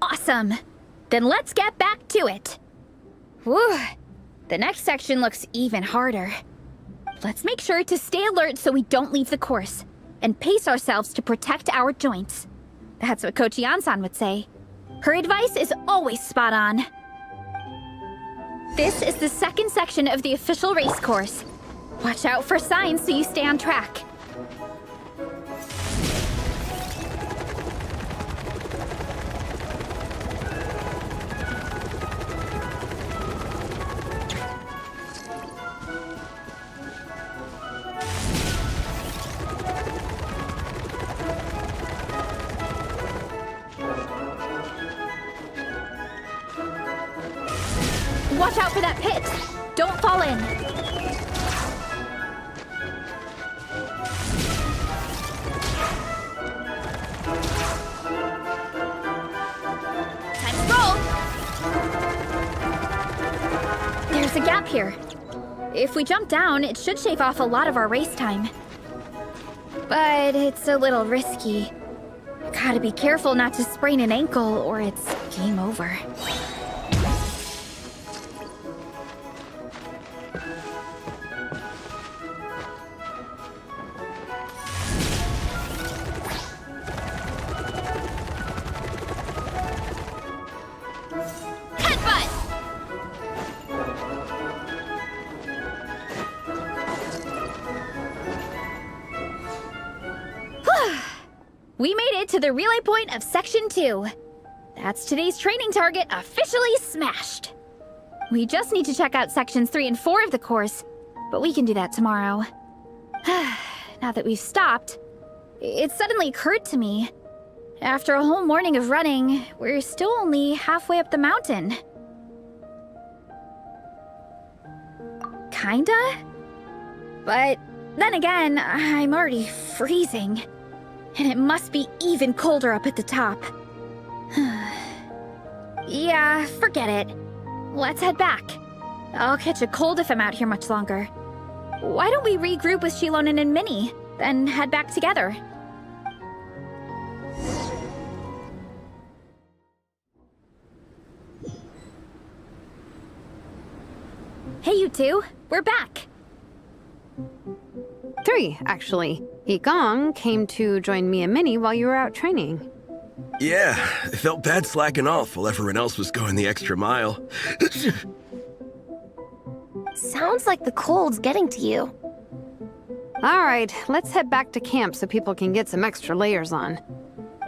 Awesome! Then let's get back to it! Whew! The next section looks even harder. Let's make sure to stay alert so we don't leave the course, and pace ourselves to protect our joints. That's what Coach Yansan would say. Her advice is always spot on. This is the second section of the official race course. Watch out for signs so you stay on track. Watch out for that pit! Don't fall in! Time to roll! There's a gap here. If we jump down, it should shave off a lot of our race time. But it's a little risky. Gotta be careful not to sprain an ankle or it's game over. We made it to the relay point of Section 2. That's today's training target officially smashed. We just need to check out Sections 3 and 4 of the course, but we can do that tomorrow. Now that we've stopped, it suddenly occurred to me. After a whole morning of running, we're still only halfway up the mountain. Kinda? But then again, I'm already freezing. And it must be even colder up at the top. Yeah, forget it. Let's head back. I'll catch a cold if I'm out here much longer. Why don't we regroup with Shilonen and Minnie, then head back together? Hey, you two. We're back. 3, actually. Igong came to join me and Minnie while you were out training. Yeah, I felt bad slacking off while everyone else was going the extra mile. Sounds like the cold's getting to you. All right, let's head back to camp so people can get some extra layers on.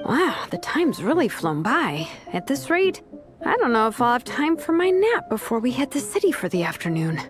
Wow, the time's really flown by. At this rate, I don't know if I'll have time for my nap before we hit the city for the afternoon.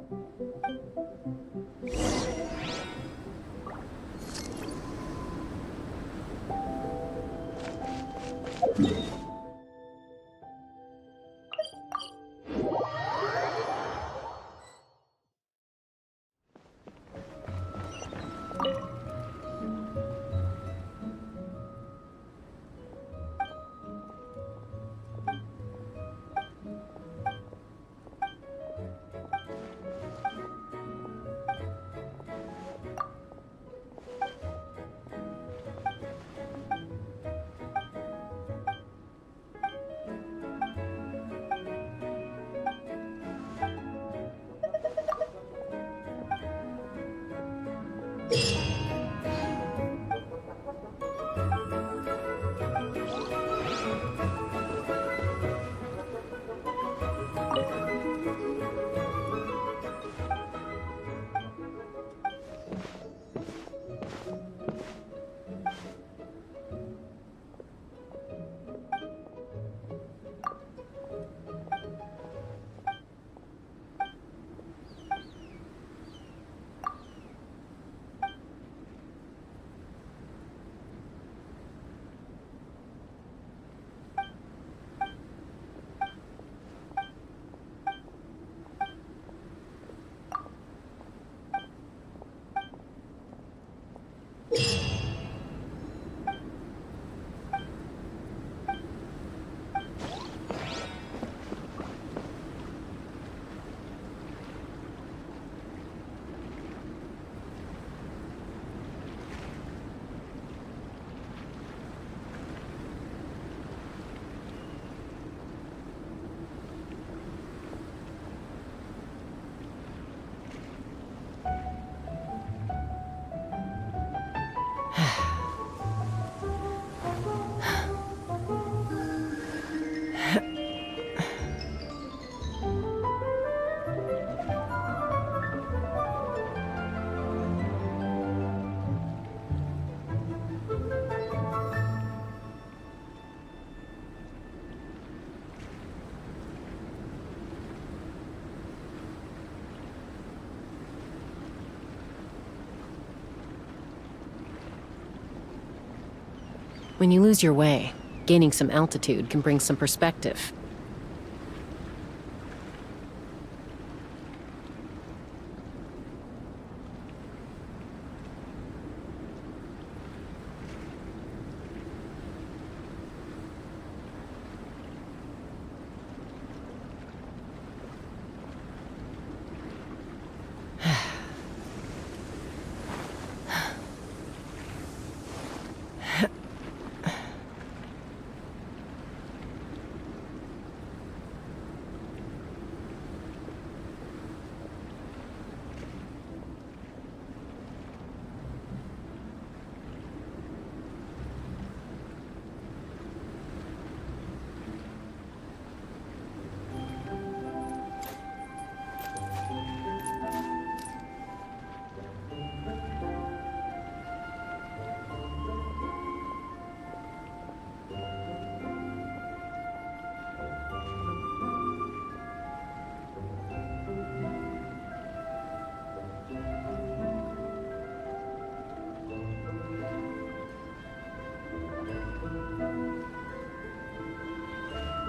When you lose your way, gaining some altitude can bring some perspective.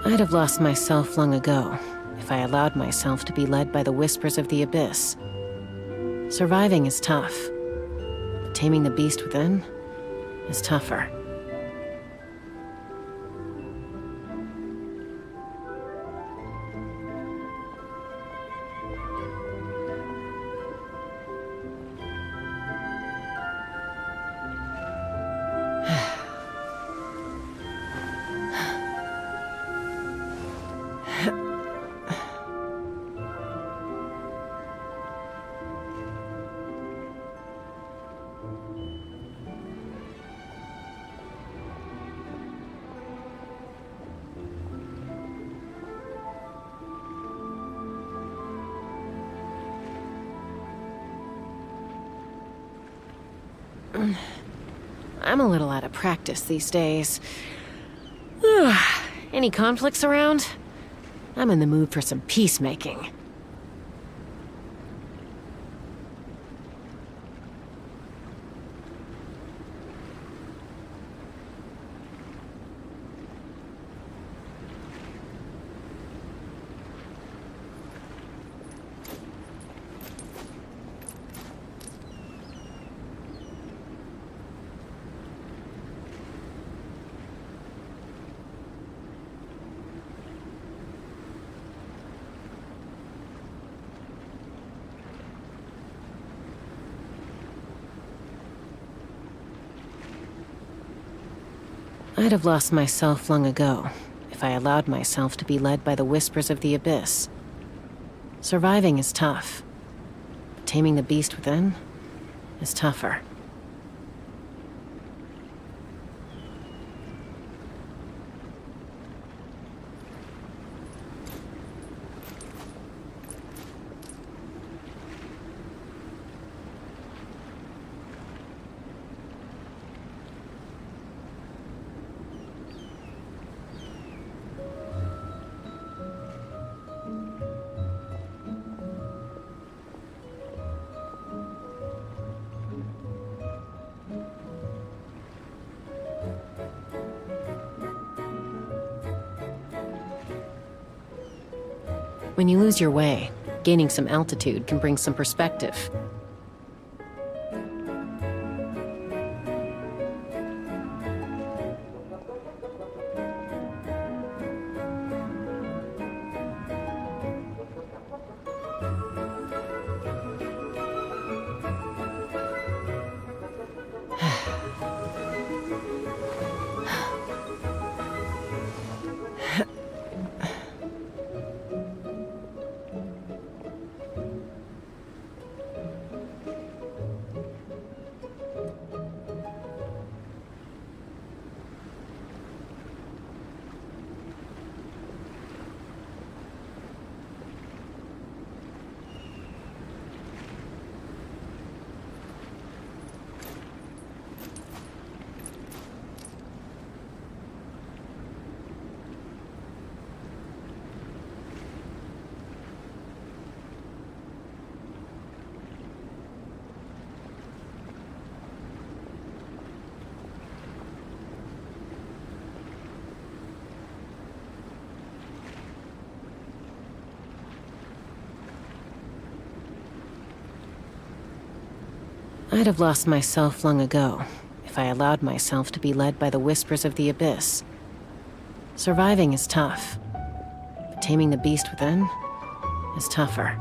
I'd have lost myself long ago if I allowed myself to be led by the whispers of the abyss. Surviving is tough, but taming the beast within is tougher. I'm a little out of practice these days. Any conflicts around? I'm in the mood for some peacemaking. I'd have lost myself long ago if I allowed myself to be led by the whispers of the abyss. Surviving is tough, but taming the beast within is tougher. When you lose your way, gaining some altitude can bring some perspective. I'd have lost myself long ago if I allowed myself to be led by the whispers of the abyss. Surviving is tough, but taming the beast within is tougher.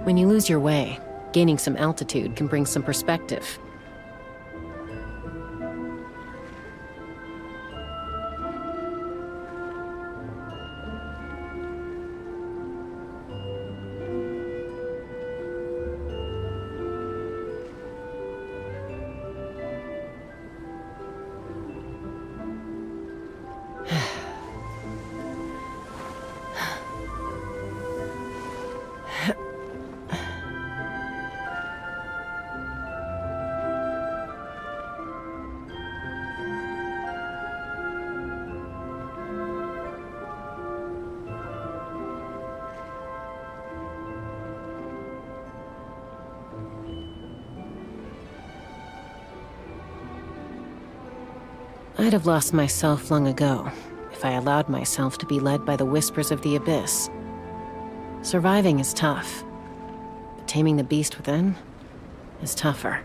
When you lose your way, gaining some altitude can bring some perspective. I'd have lost myself long ago if I allowed myself to be led by the whispers of the abyss. Surviving is tough, but taming the beast within is tougher.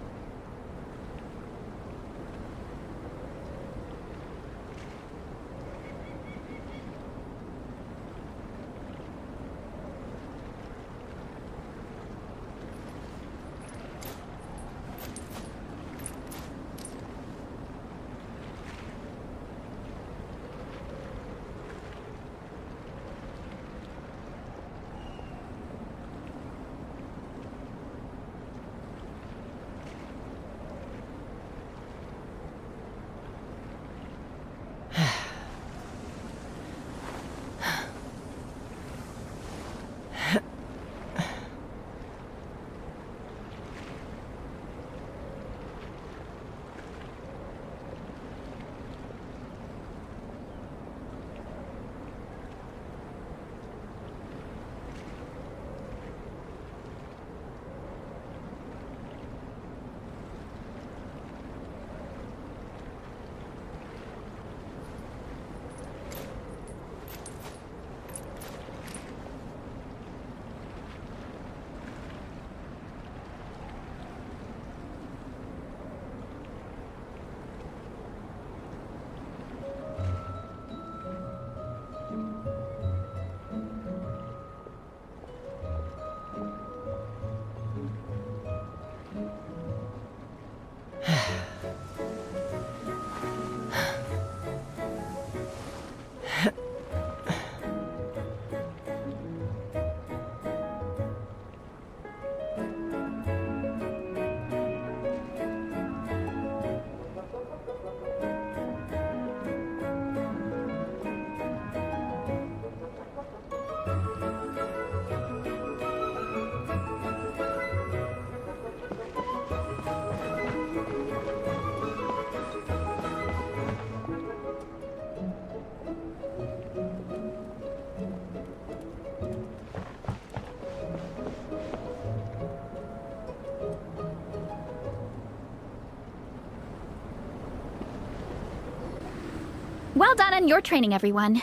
Well done on your training, everyone.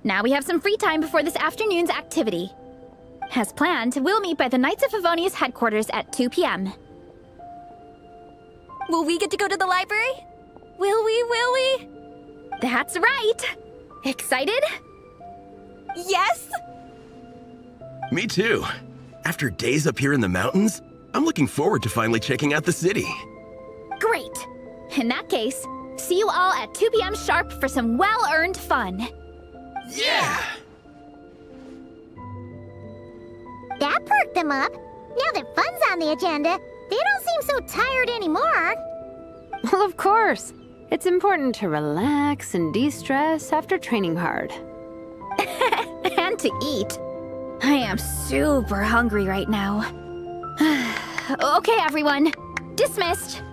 Now we have some free time before this afternoon's activity. As planned, we'll meet by the Knights of Favonius headquarters at 2 p.m. Will we get to go to the library? Will we? That's right! Excited? Yes? Me too. After days up here in the mountains, I'm looking forward to finally checking out the city. Great! In that case, see you all at 2 p.m. sharp for some well-earned fun. Yeah! That perked them up. Now that fun's on the agenda, they don't seem so tired anymore. Well, of course. It's important to relax and de-stress after training hard. And to eat. I am super hungry right now. Okay, everyone. Dismissed.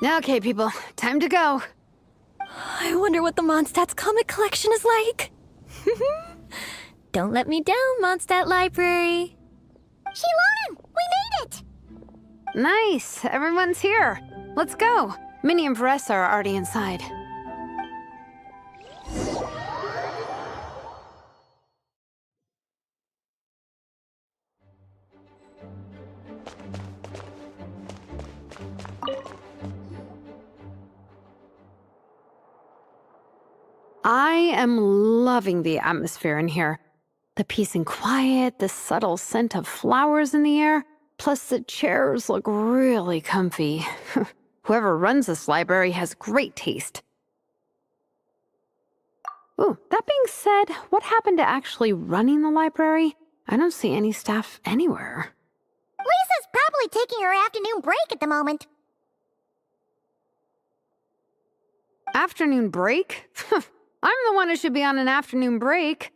Okay, people, time to go. I wonder what the Mondstadt's comic collection is like. Don't let me down, Mondstadt Library. Shilonen, we made it! Nice, everyone's here. Let's go. Minnie and Varessa are already inside. I am loving the atmosphere in here. The peace and quiet, the subtle scent of flowers in the air, plus the chairs look really comfy. Whoever runs this library has great taste. Ooh, that being said, what happened to actually running the library? I don't see any staff anywhere. Lisa's probably taking her afternoon break at the moment. Afternoon break? I'm the one who should be on an afternoon break.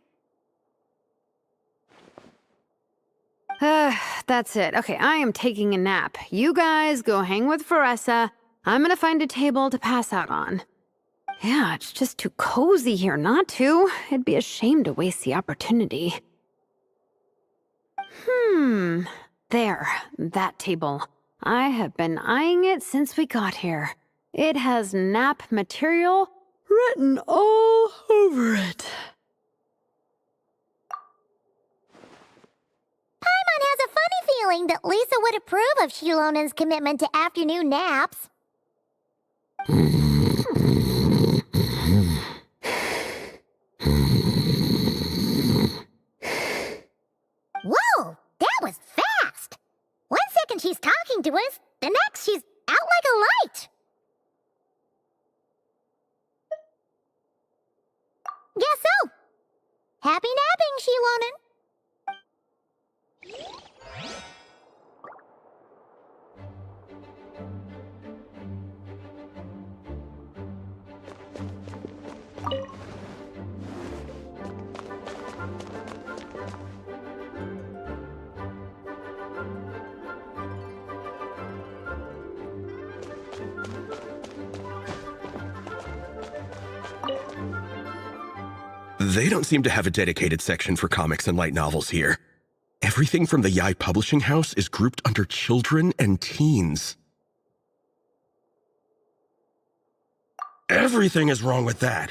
That's it. Okay, I am taking a nap. You guys go hang with Varessa. I'm gonna find a table to pass out on. Yeah, it's just too cozy here not to. It'd be a shame to waste the opportunity. There, that table. I have been eyeing it since we got here. It has nap material written all over it. Paimon has a funny feeling that Lisa would approve of Shilonen's commitment to afternoon naps. Whoa, that was fast! 1 second she's talking to us, the next she's out like a light. Guess so. Happy napping, Shilonen. They don't seem to have a dedicated section for comics and light novels here. Everything from the Yai Publishing House is grouped under children and teens. Everything is wrong with that.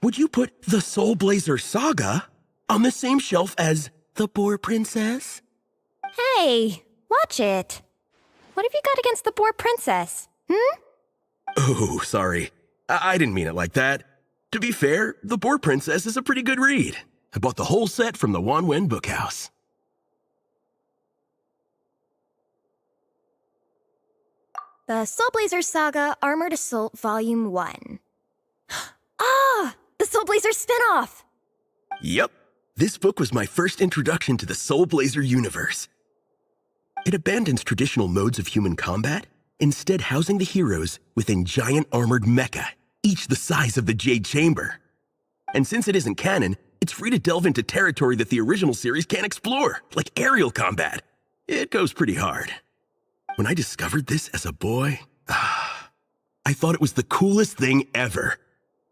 Would you put the Soulblazer Saga on the same shelf as The Boar Princess? Hey, watch it. What have you got against the Boar Princess? Oh, sorry. I didn't mean it like that. To be fair, The Boar Princess is a pretty good read. I bought the whole set from the Wanwen Bookhouse. The Soulblazers Saga Armored Assault Volume 1. Ah! The Soulblazer spinoff! Yep. This book was my first introduction to the Soulblazer universe. It abandons traditional modes of human combat, instead housing the heroes within giant armored mecha, each the size of the Jade Chamber. And since it isn't canon, it's free to delve into territory that the original series can't explore, like aerial combat. It goes pretty hard. When I discovered this as a boy, I thought it was the coolest thing ever.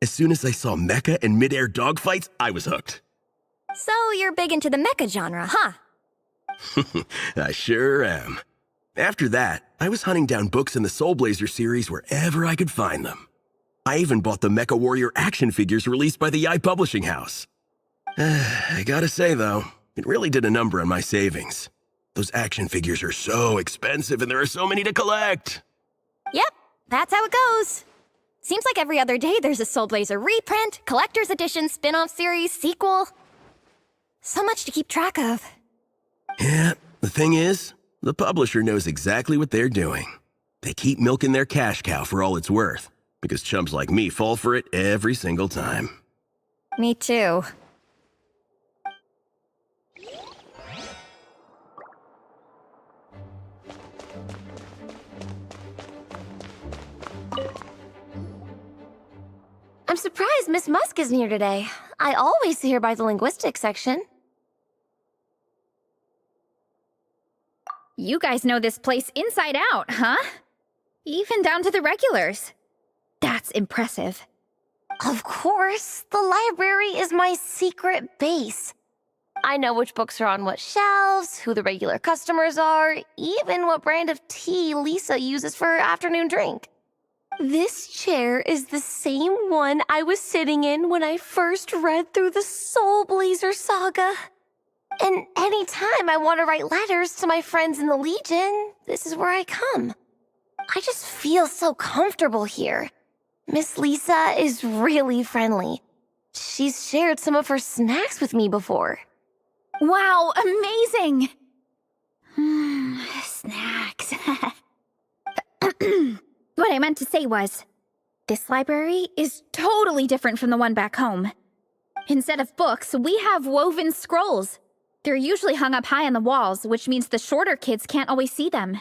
As soon as I saw mecha and mid-air dogfights, I was hooked. So you're big into the mecha genre, huh? I sure am. After that, I was hunting down books in the Soulblazer series wherever I could find them. I even bought the Mecha Warrior action figures released by the Yai Publishing House. I gotta say, though, it really did a number on my savings. Those action figures are so expensive and there are so many to collect. Yep, that's how it goes. Seems like every other day there's a Soulblazer reprint, collector's edition, spin-off series, sequel. So much to keep track of. Yeah, the thing is, the publisher knows exactly what they're doing. They keep milking their cash cow for all it's worth, because chumps like me fall for it every single time. Me too. I'm surprised Miss Musk isn't here today. I always see her by the linguistics section. You guys know this place inside out, huh? Even down to the regulars. That's impressive. Of course, the library is my secret base. I know which books are on what shelves, who the regular customers are, even what brand of tea Lisa uses for her afternoon drink. This chair is the same one I was sitting in when I first read through the Soulblazer saga. And anytime I want to write letters to my friends in the Legion, this is where I come. I just feel so comfortable here. Miss Lisa is really friendly. She's shared some of her snacks with me before. Wow, amazing! Snacks. What I meant to say was, this library is totally different from the one back home. Instead of books, we have woven scrolls. They're usually hung up high on the walls, which means the shorter kids can't always see them.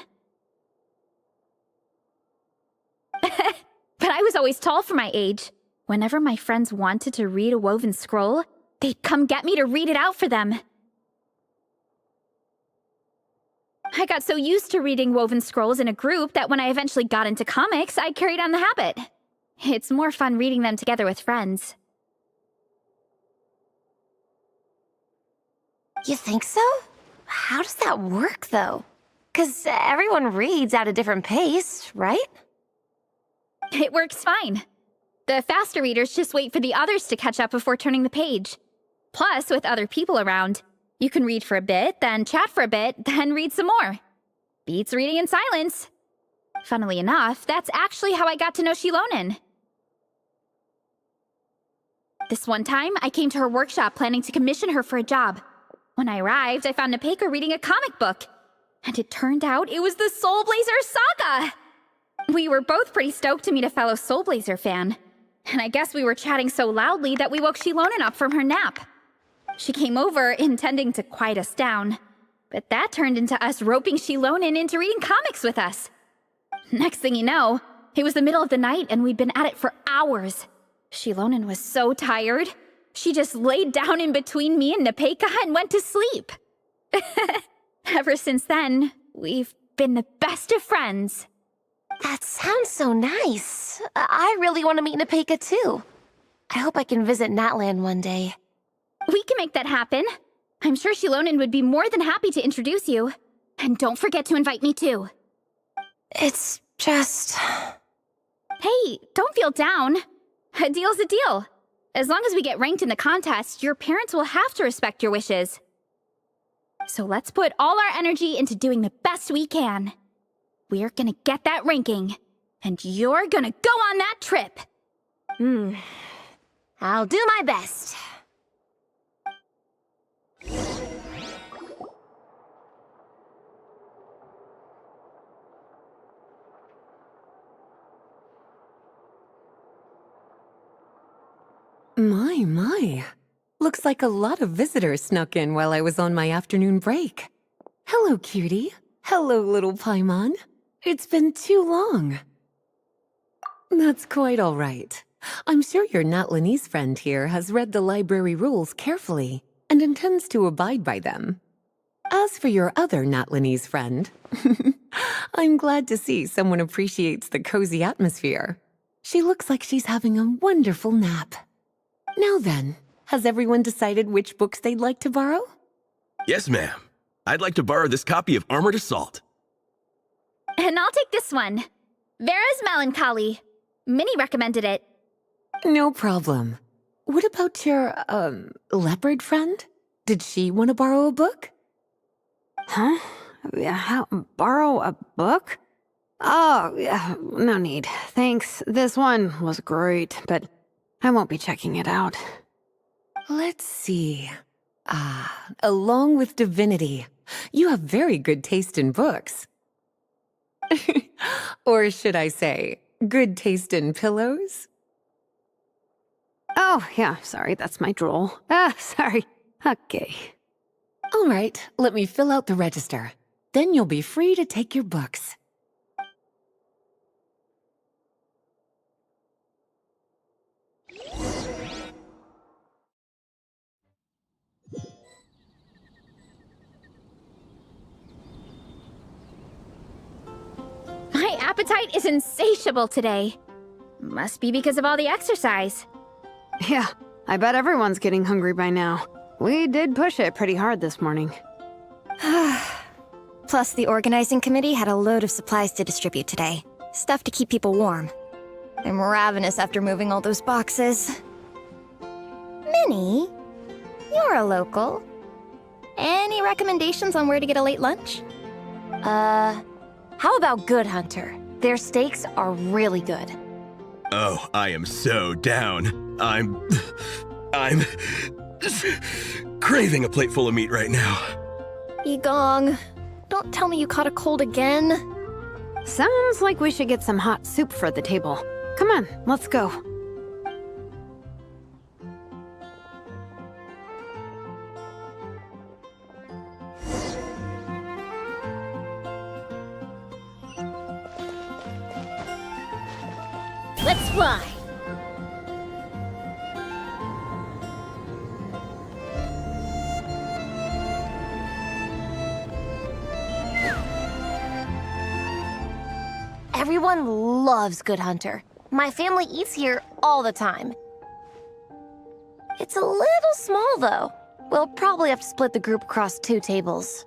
But I was always tall for my age. Whenever my friends wanted to read a woven scroll, they'd come get me to read it out for them. I got so used to reading woven scrolls in a group that when I eventually got into comics, I carried on the habit. It's more fun reading them together with friends. You think so? How does that work, though? 'Cause everyone reads at a different pace, right? It works fine. The faster readers just wait for the others to catch up before turning the page. Plus, with other people around, you can read for a bit, then chat for a bit, then read some more. Beats reading in silence. Funnily enough, that's actually how I got to know Shilonen. This one time, I came to her workshop planning to commission her for a job. When I arrived, I found Nepeka reading a comic book. And it turned out it was the Soulblazers saga! We were both pretty stoked to meet a fellow Soulblazer fan. And I guess we were chatting so loudly that we woke Shilonen up from her nap. She came over, intending to quiet us down. But that turned into us roping Shilonen into reading comics with us. Next thing you know, it was the middle of the night and we'd been at it for hours. Shilonen was so tired. She just laid down in between me and Nepeka and went to sleep. Ever since then, we've been the best of friends. That sounds so nice. I really want to meet Nepeka too. I hope I can visit Natlan one day. We can make that happen. I'm sure Shilonen would be more than happy to introduce you. And don't forget to invite me too. It's just... Hey, don't feel down. A deal's a deal. As long as we get ranked in the contest, your parents will have to respect your wishes. So let's put all our energy into doing the best we can. We're gonna get that ranking, and you're gonna go on that trip. I'll do my best. My. Looks like a lot of visitors snuck in while I was on my afternoon break. Hello, cutie. Hello, little Paimon. It's been too long. That's quite all right. I'm sure your Natlanese friend here has read the library rules carefully and intends to abide by them. As for your other Natlanese friend, I'm glad to see someone appreciates the cozy atmosphere. She looks like she's having a wonderful nap. Now then, has everyone decided which books they'd like to borrow? Yes, ma'am. I'd like to borrow this copy of Armored Assault. And I'll take this one. Vera's Melancholy. Minnie recommended it. No problem. What about your, leopard friend? Did she want to borrow a book? Huh? Borrow a book? Oh, yeah, no need. Thanks. This one was great, but I won't be checking it out. Let's see. Along with Divinity, you have very good taste in books. Or should I say, good taste in pillows? Oh, yeah, sorry, that's my drool. Sorry. Okay. All right, let me fill out the register. Then you'll be free to take your books. My appetite is insatiable today. Must be because of all the exercise. Yeah, I bet everyone's getting hungry by now. We did push it pretty hard this morning. Plus, the organizing committee had a load of supplies to distribute today. Stuff to keep people warm. I'm ravenous after moving all those boxes. Minnie, you're a local. Any recommendations on where to get a late lunch? How about Good Hunter? Their steaks are really good. Oh, I am so down. I'm craving a plate full of meat right now. Igong, don't tell me you caught a cold again. Sounds like we should get some hot soup for the table. Come on, let's go. Let's fly! Everyone loves Good Hunter. My family eats here all the time. It's a little small, though. We'll probably have to split the group across 2 tables.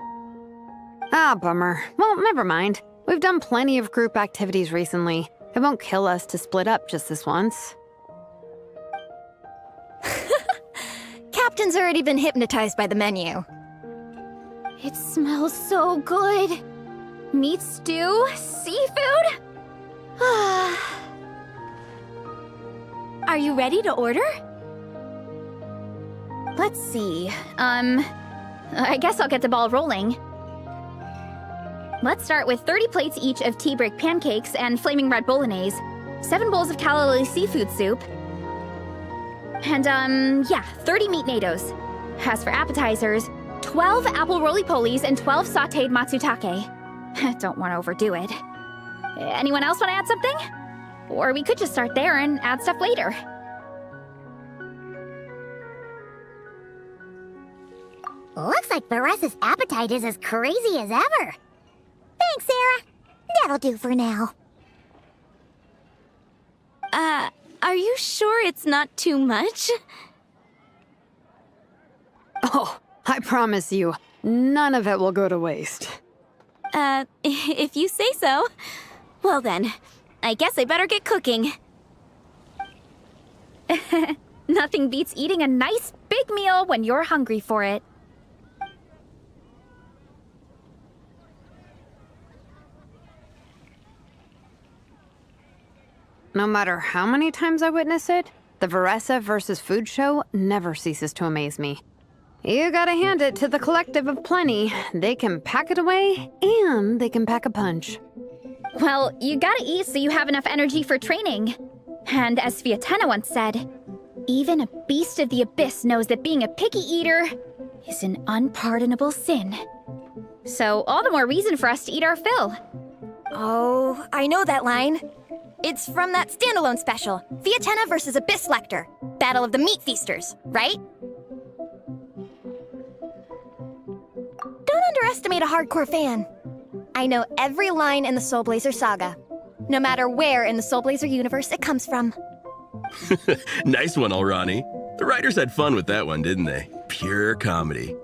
Ah, bummer. Well, never mind. We've done plenty of group activities recently. It won't kill us to split up just this once. Captain's already been hypnotized by the menu. It smells so good. Meat stew? Seafood? Are you ready to order? Let's see. I guess I'll get the ball rolling. Let's start with 30 plates each of tea brick pancakes and flaming red bolognese, 7 bowls of calla seafood soup, and 30 meat natos. As for appetizers, 12 apple roly-polies and 12 sautéed matsutake. Don't want to overdo it. Anyone else want to add something? Or we could just start there and add stuff later. Looks like Baressa's appetite is as crazy as ever. Thanks, Sarah. That'll do for now. Are you sure it's not too much? Oh, I promise you, none of it will go to waste. If you say so. Well then, I guess I better get cooking. Nothing beats eating a nice big meal when you're hungry for it. No matter how many times I witness it, the Varessa versus Food show never ceases to amaze me. You gotta hand it to the collective of plenty. They can pack it away, and they can pack a punch. Well, you gotta eat so you have enough energy for training. And as Viatenna once said, even a beast of the abyss knows that being a picky eater is an unpardonable sin. So all the more reason for us to eat our fill. Oh, I know that line. It's from that standalone special, Viatenna versus Abyss Lecter, Battle of the Meat Feasters, right? Don't underestimate a hardcore fan. I know every line in the Soulblazer saga, no matter where in the Soulblazer universe it comes from. Nice one, Alrani. The writers had fun with that one, didn't they? Pure comedy.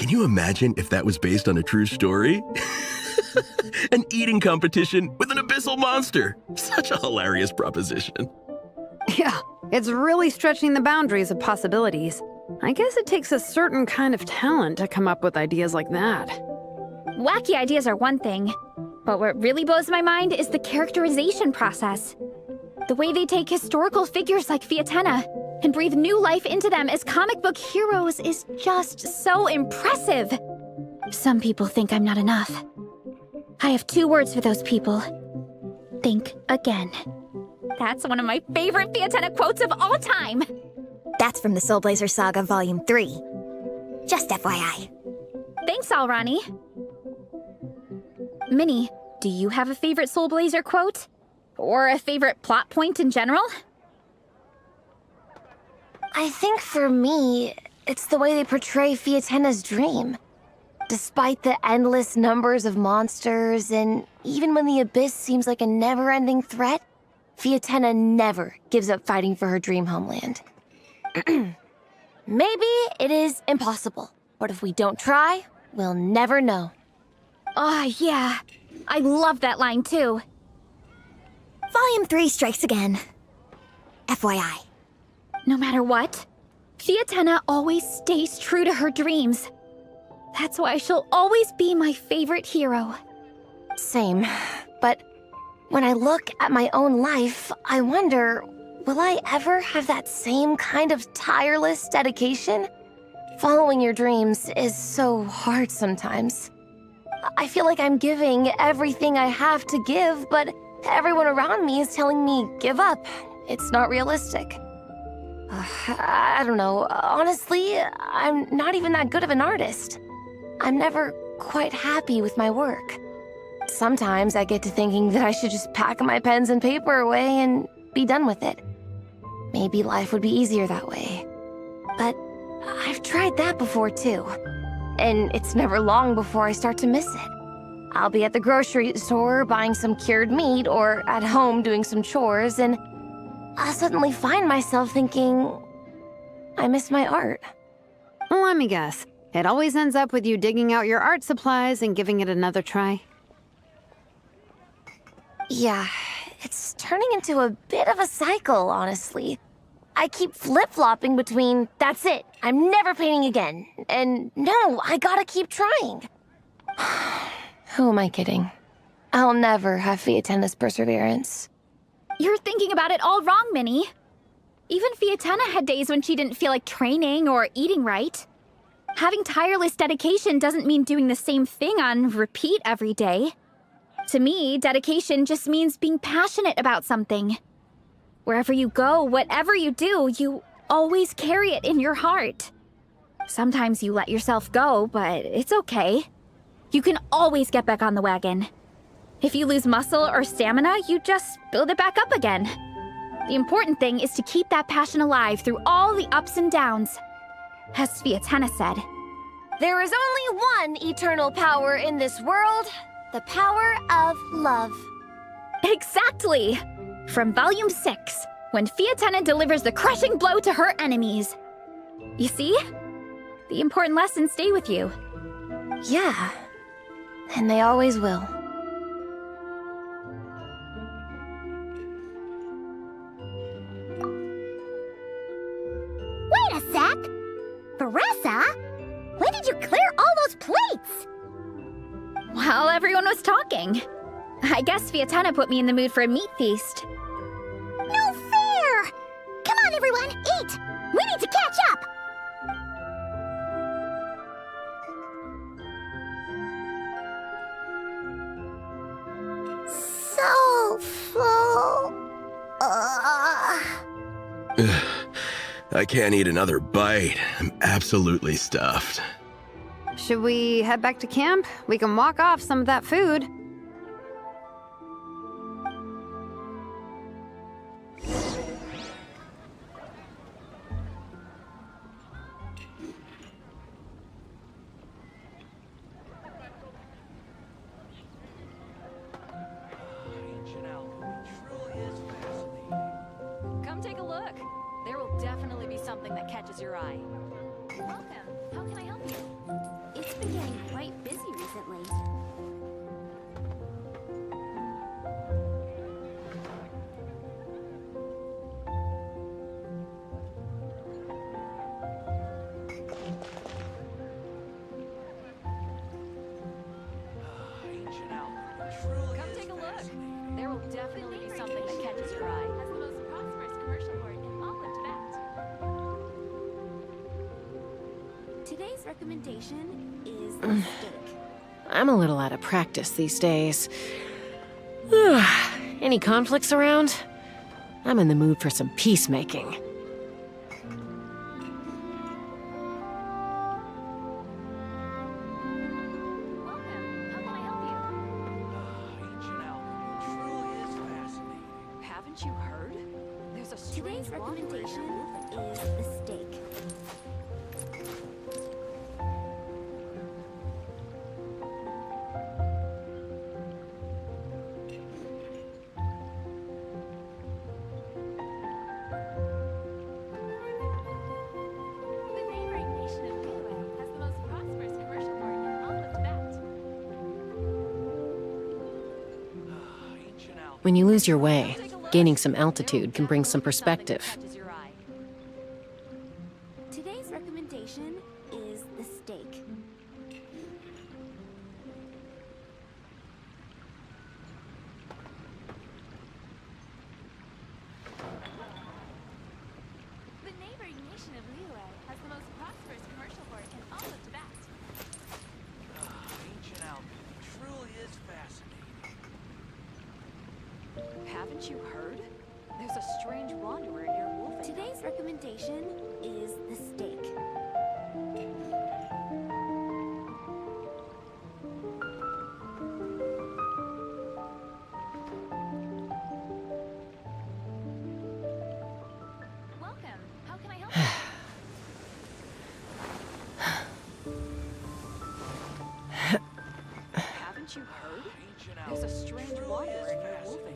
Can you imagine if that was based on a true story? An eating competition with an abyssal monster. Such a hilarious proposition. Yeah, it's really stretching the boundaries of possibilities. I guess it takes a certain kind of talent to come up with ideas like that. Wacky ideas are one thing, but what really blows my mind is the characterization process. The way they take historical figures like Viatenna and breathe new life into them as comic book heroes is just so impressive. Some people think I'm not enough. I have 2 words for those people. Think again. That's one of my favorite Viatenna quotes of all time. That's from the Soulblazer Saga Volume 3. Just FYI. Thanks, Alrani. Minnie, do you have a favorite Soulblazer quote? Or a favorite plot point in general? I think for me, it's the way they portray Viatenna's dream. Despite the endless numbers of monsters, and even when the Abyss seems like a never-ending threat, Fiatenna never gives up fighting for her dream homeland. Maybe it is impossible, but if we don't try, we'll never know. Oh, yeah. I love that line, too. Volume 3 strikes again. FYI. No matter what, Fiatenna always stays true to her dreams. That's why she'll always be my favorite hero. Same, but when I look at my own life, I wonder, will I ever have that same kind of tireless dedication? Following your dreams is so hard sometimes. I feel like I'm giving everything I have to give, but everyone around me is telling me, give up. It's not realistic. I don't know. Honestly, I'm not even that good of an artist. I'm never quite happy with my work. Sometimes I get to thinking that I should just pack my pens and paper away and be done with it. Maybe life would be easier that way. But I've tried that before too. And it's never long before I start to miss it. I'll be at the grocery store buying some cured meat or at home doing some chores, and I'll suddenly find myself thinking, I miss my art. Let me guess. It always ends up with you digging out your art supplies and giving it another try. Yeah, it's turning into a bit of a cycle, honestly. I keep flip-flopping between, that's it, I'm never painting again, and no, I gotta keep trying. Who am I kidding? I'll never have Fiatenna's perseverance. You're thinking about it all wrong, Minnie. Even Fiatenna had days when she didn't feel like training or eating right. Having tireless dedication doesn't mean doing the same thing on repeat every day. To me, dedication just means being passionate about something. Wherever you go, whatever you do, you always carry it in your heart. Sometimes you let yourself go, but it's okay. You can always get back on the wagon. If you lose muscle or stamina, you just build it back up again. The important thing is to keep that passion alive through all the ups and downs. As Fiatenna said, there is only one eternal power in this world, the power of love. Exactly! From Volume 6, when Fiatenna delivers the crushing blow to her enemies. You see? The important lessons stay with you. Yeah, and they always will. Wait a sec! Beressa? When did you clear all those plates? While everyone was talking. I guess Fiatenna put me in the mood for a meat feast. No fair! Come on, everyone, eat! We need to catch up! So full. I can't eat another bite. I'm absolutely stuffed. Should we head back to camp? We can walk off some of that food. Come take a look. There will definitely be something that catches your eye. Welcome. How can I help you? It's been getting quite busy recently. Come take a look. There will definitely be something that catches your eye. Has the most prosperous commercial port in all of Tibet. Today's recommendation is the steak. I'm a little out of practice these days. Any conflicts around? I'm in the mood for some peacemaking. Haven't you heard? There's a Today's recommendation is the steak. When you lose your way, gaining some altitude can bring some perspective. Today's recommendation is the steak. The neighboring nation of Liyue has the most prosperous commercial port in all of Tibet. Ancient alchemy truly is fascinating. Haven't you heard? There's a strange wanderer near Wolfen. Today's recommendation is the steak. Welcome. How can I help you? Haven't you heard? There's a strange wanderer near Wolfen.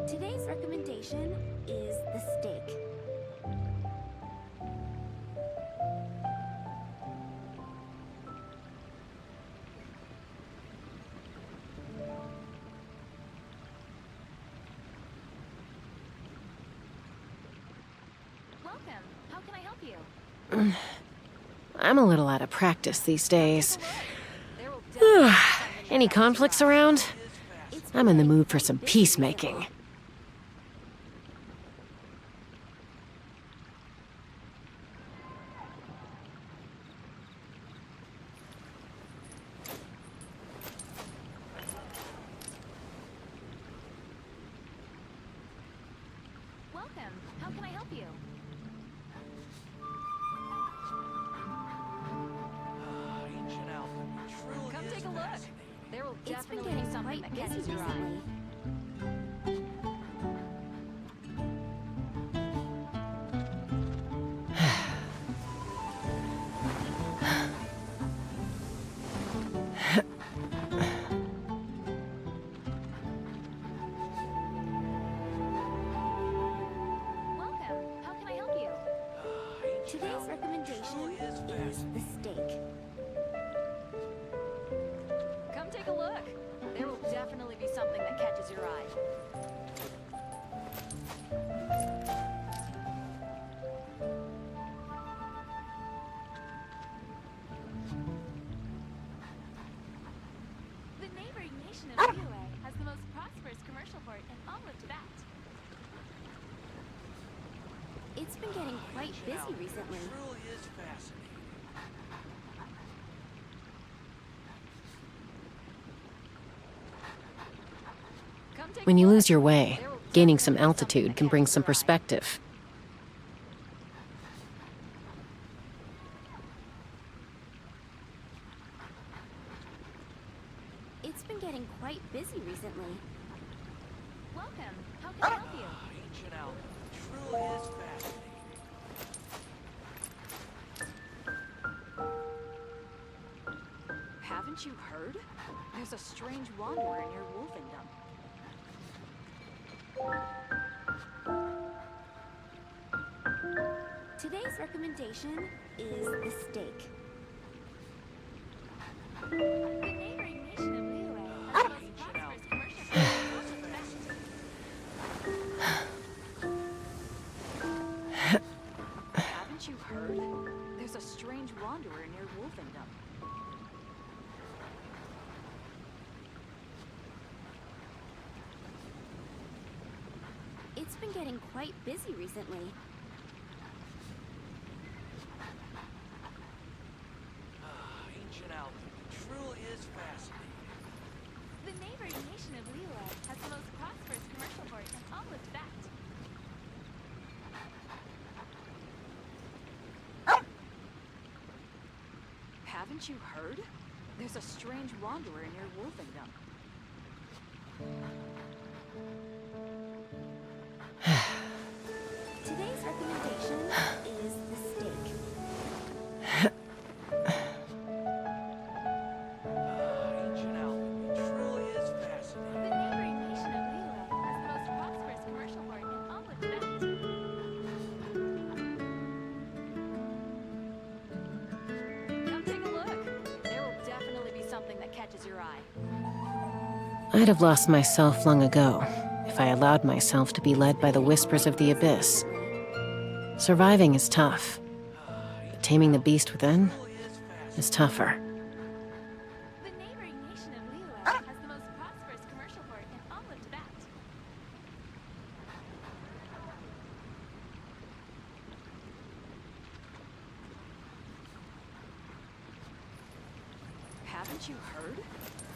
Today's recommendation is the steak. Welcome. How can I help you? I'm a little out of practice these days. Any conflicts around? I'm in the mood for some peacemaking. Welcome. How can I help you? Ancient alchemy truly Come is take a look. fascinating. There will It's been definitely getting be something quite that busy catches your eye. recently. Welcome. How can I help you? Today's recommendation is the steak. Come take a look. There will definitely be something that catches your eye. The neighboring nation of Liyue has the most prosperous commercial port in all of Tibet. It's been getting quite busy recently. Truly is fascinating. When you lose your way, gaining some altitude can bring some perspective. It's been getting quite busy recently. Welcome. How can I help you? Ancient alchemy truly is fascinating. Haven't you heard? There's a strange wanderer near Wolfendom. Today's recommendation is the steak. The neighboring nation of Liyue has the most prosperous commercial port in all of Tibet. Haven't you heard? There's a strange wanderer near Wolfendom. It's been getting quite busy recently. Ancient alchemy truly is fascinating. The neighboring nation of Liyue has the most prosperous commercial port in all of Tibet. Haven't you heard? There's a strange wanderer near Wolfendom. Today's recommendation is the steak. Ancient alchemy truly is fascinating. The neighboring nation of Liyue has the most prosperous commercial port in all of Tibet. Come take a look. There will definitely be something that catches your eye. I'd have lost myself long ago if I allowed myself to be led by the whispers of the abyss. Surviving is tough, but taming the beast within is tougher. The neighboring nation of Liyue has the most prosperous commercial port in all of Tibet. Haven't you heard?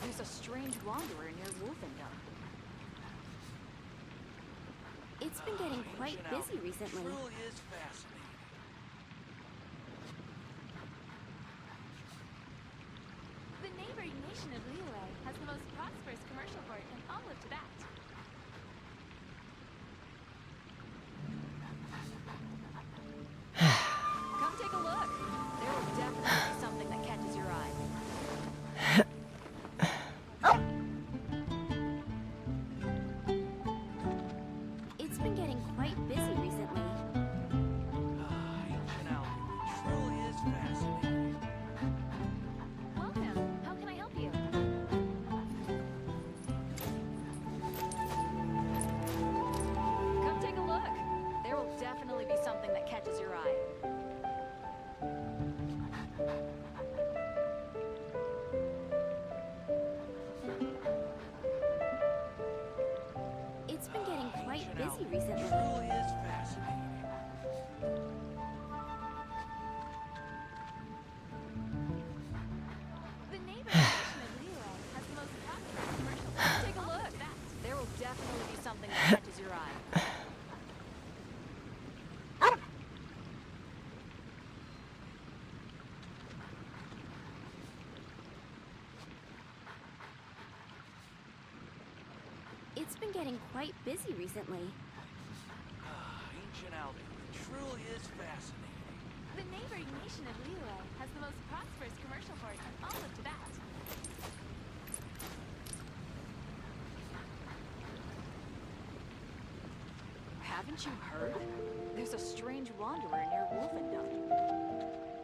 There's a strange wanderer near Wolfendom. It's been getting quite busy recently. Truly is fascinating. The neighboring nation of Liyue has the most prosperous commercial port in all of Tibet. Come take a look. There will definitely be something that catches your eye. It's been getting quite busy recently. Ancient alchemy truly is fascinating. Welcome. How can I help you? Come take a look. There will definitely be something that catches your eye. It's been getting quite Ancient busy alchemy recently. truly is fascinating. The neighboring nation of Liyue has the most prosperous commercial port. Take a look. There will definitely be something that catches your eye. It's been getting quite busy recently. Ancient alchemy truly is fascinating. The neighboring nation of Liyue has the most prosperous commercial port in all of Tibet. Haven't you heard? There's a strange wanderer near Wolfendom.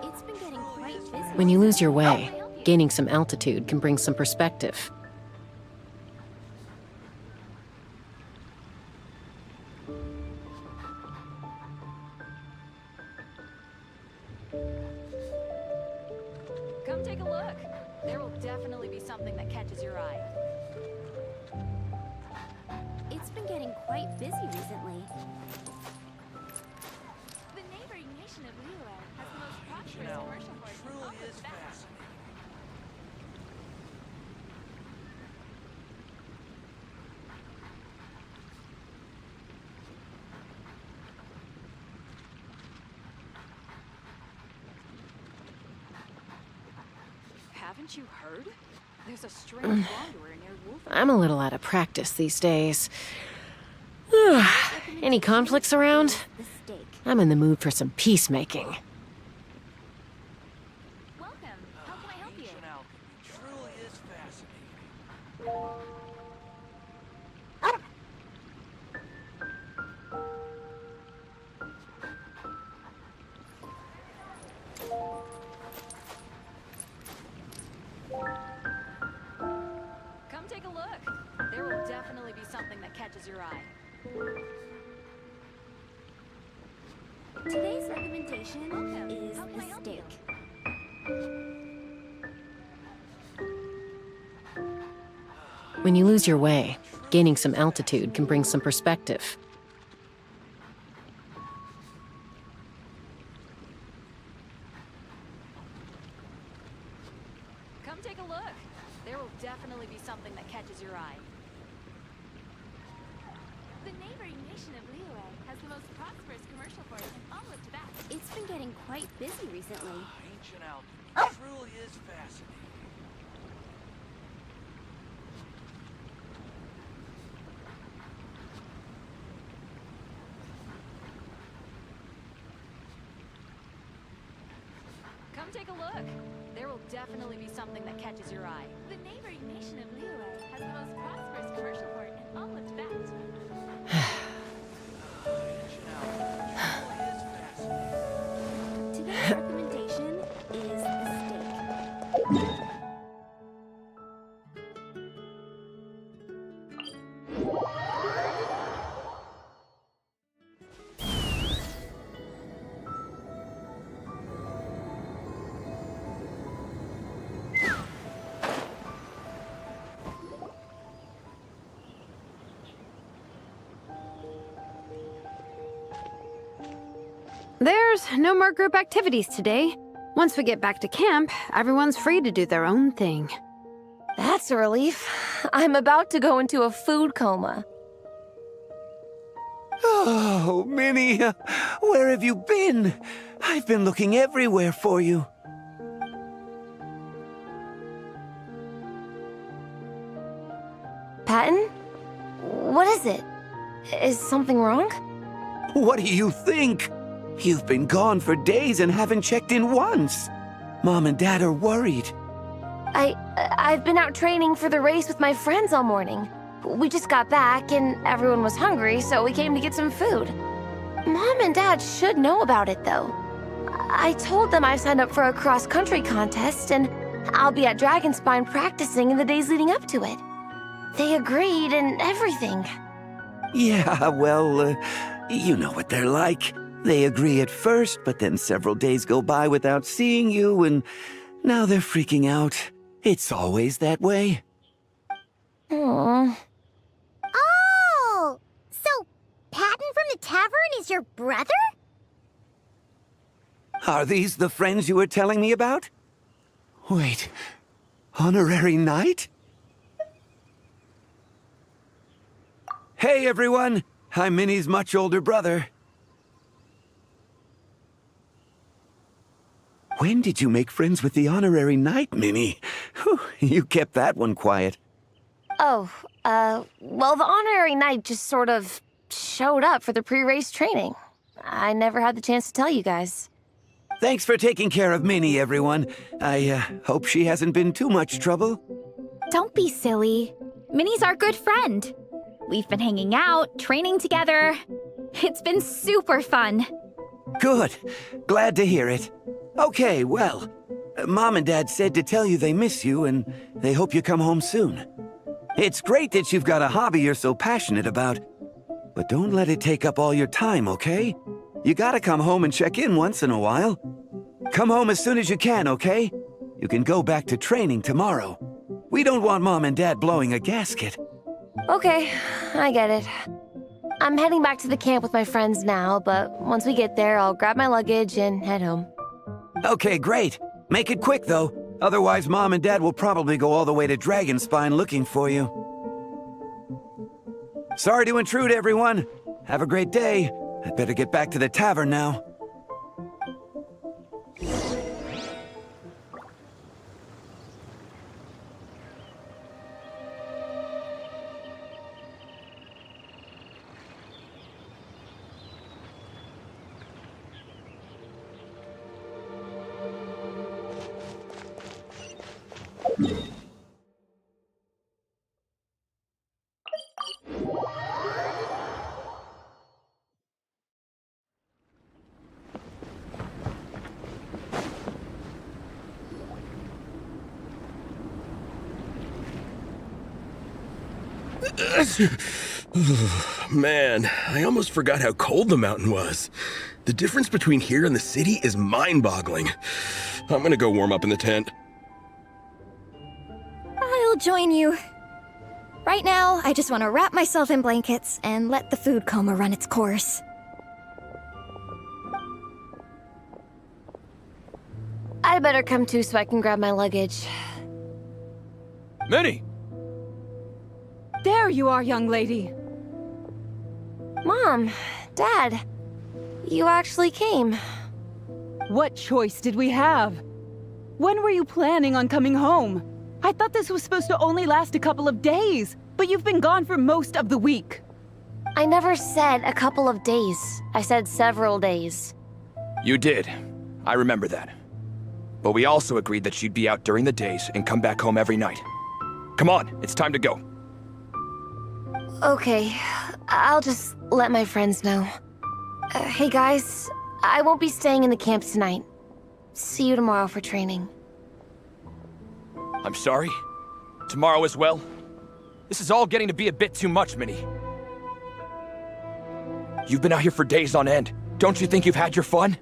It's been getting quite busy. When you lose your way, gaining some altitude can bring some perspective. Come take a look. There will definitely be something that catches your eye. It's been getting quite busy recently. The neighboring nation of Liyue has the most Ancient prosperous alchemy commercial port in all truly of is Tibet. fascinating. Haven't you heard? There's a strange wanderer near Wolfendom. I'm a little out of practice these days. Any conflicts around? The steak. I'm in the mood for some peacemaking. Welcome. How can I help you? Ancient alchemy truly is fascinating. Come take a look. There will definitely be something that catches your eye. Today's recommendation is How can the I help you? steak. When you lose your way, gaining some altitude can bring some perspective. Come take a look. There will definitely be something that catches your eye. The neighboring nation of Liyue has the most prosperous commercial port in all of Tibet. It's been getting quite busy recently. Ancient alchemy truly is fascinating. Come take a look. There will definitely be something that catches your eye. The neighboring nation of Liyue has the most prosperous commercial port in all of Tibet. Ancient alchemy truly There's no more group activities today. Once we get back to camp, everyone's free to do their own thing. That's a relief. I'm about to go into a food coma. Oh, Minnie, where have you been? I've been looking everywhere for you. Patton? What is it? Is something wrong? What do you think? You've been gone for days and haven't checked in once. Mom and Dad are worried. I've been out training for the race with my friends all morning. We just got back and everyone was hungry, so we came to get some food. Mom and Dad should know about it, though. I told them I signed up for a cross-country contest and I'll be at Dragonspine practicing in the days leading up to it. They agreed and everything. Yeah, well, you know what they're like. They agree at first, but then several days go by without seeing you, and now they're freaking out. It's always that way. Oh! So, Patton from the tavern is your brother? Are these the friends you were telling me about? Wait, honorary knight? Hey, everyone! I'm Minnie's much older brother. When did you make friends with the honorary knight, Minnie? Whew, you kept that one quiet. Oh, well, the honorary knight just sort of showed up for the pre-race training. I never had the chance to tell you guys. Thanks for taking care of Minnie, everyone. I hope she hasn't been too much trouble. Don't be silly. Minnie's our good friend. We've been hanging out, training together. It's been super fun. Good. Glad to hear it. Okay, well, Mom and Dad said to tell you they miss you and they hope you come home soon. It's great that you've got a hobby you're so passionate about, but don't let it take up all your time, okay? You gotta come home and check in once in a while. Come home as soon as you can, okay? You can go back to training tomorrow. We don't want Mom and Dad blowing a gasket. Okay, I get it. I'm heading back to the camp with my friends now, but once we get there, I'll grab my luggage and head home. Okay, great. Make it quick, though. Otherwise, Mom and Dad will probably go all the way to Dragonspine looking for you. Sorry to intrude, everyone. Have a great day. I'd better get back to the tavern now. Man, I almost forgot how cold the mountain was. The difference between here and the city is mind-boggling. I'm gonna go warm up in the tent. I'll join you. Right now, I just want to wrap myself in blankets and let the food coma run its course. I better come too so I can grab my luggage. Minnie! There you are, young lady. Mom, Dad, you actually came. What choice did we have? When were you planning on coming home? I thought this was supposed to only last a couple of days, but you've been gone for most of the week. I never said a couple of days. I said several days. You did. I remember that. But we also agreed that she'd be out during the days and come back home every night. Come on, it's time to go. Okay, I'll just let my friends know. Hey guys, I won't be staying in the camp tonight. See you tomorrow for training. I'm sorry. Tomorrow as well. This is all getting to be a bit too much, Minnie. You've been out here for days on end. Don't you think you've had your fun?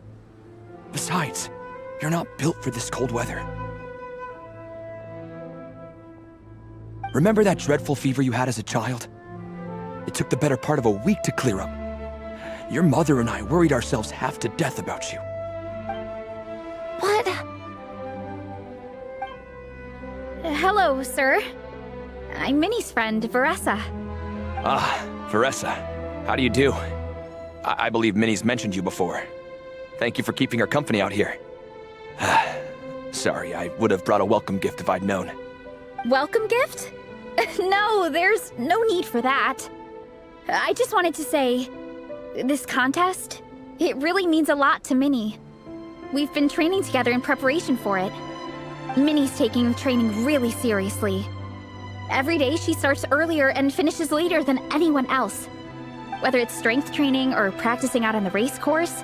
Besides, you're not built for this cold weather. Remember that dreadful fever you had as a child? It took the better part of a week to clear up. Your mother and I worried ourselves half to death about you. What? Hello, sir. I'm Minnie's friend, Veressa. Ah, Veressa. How do you do? I believe Minnie's mentioned you before. Thank you for keeping her company out here. Sorry, I would have brought a welcome gift if I'd known. Welcome gift? No, there's no need for that. I just wanted to say, this contest, it really means a lot to Minnie. We've been training together in preparation for it. Minnie's taking the training really seriously. Every day she starts earlier and finishes later than anyone else. Whether it's strength training or practicing out on the race course,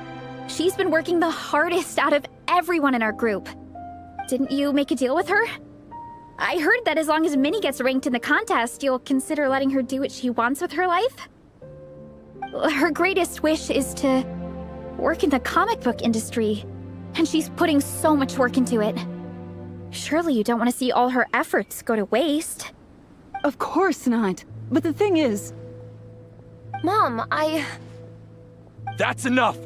she's been working the hardest out of everyone in our group. Didn't you make a deal with her? I heard that as long as Minnie gets ranked in the contest, you'll consider letting her do what she wants with her life? Her greatest wish is to work in the comic book industry, and she's putting so much work into it. Surely you don't want to see all her efforts go to waste. Of course not. But the thing is... Mom, That's enough!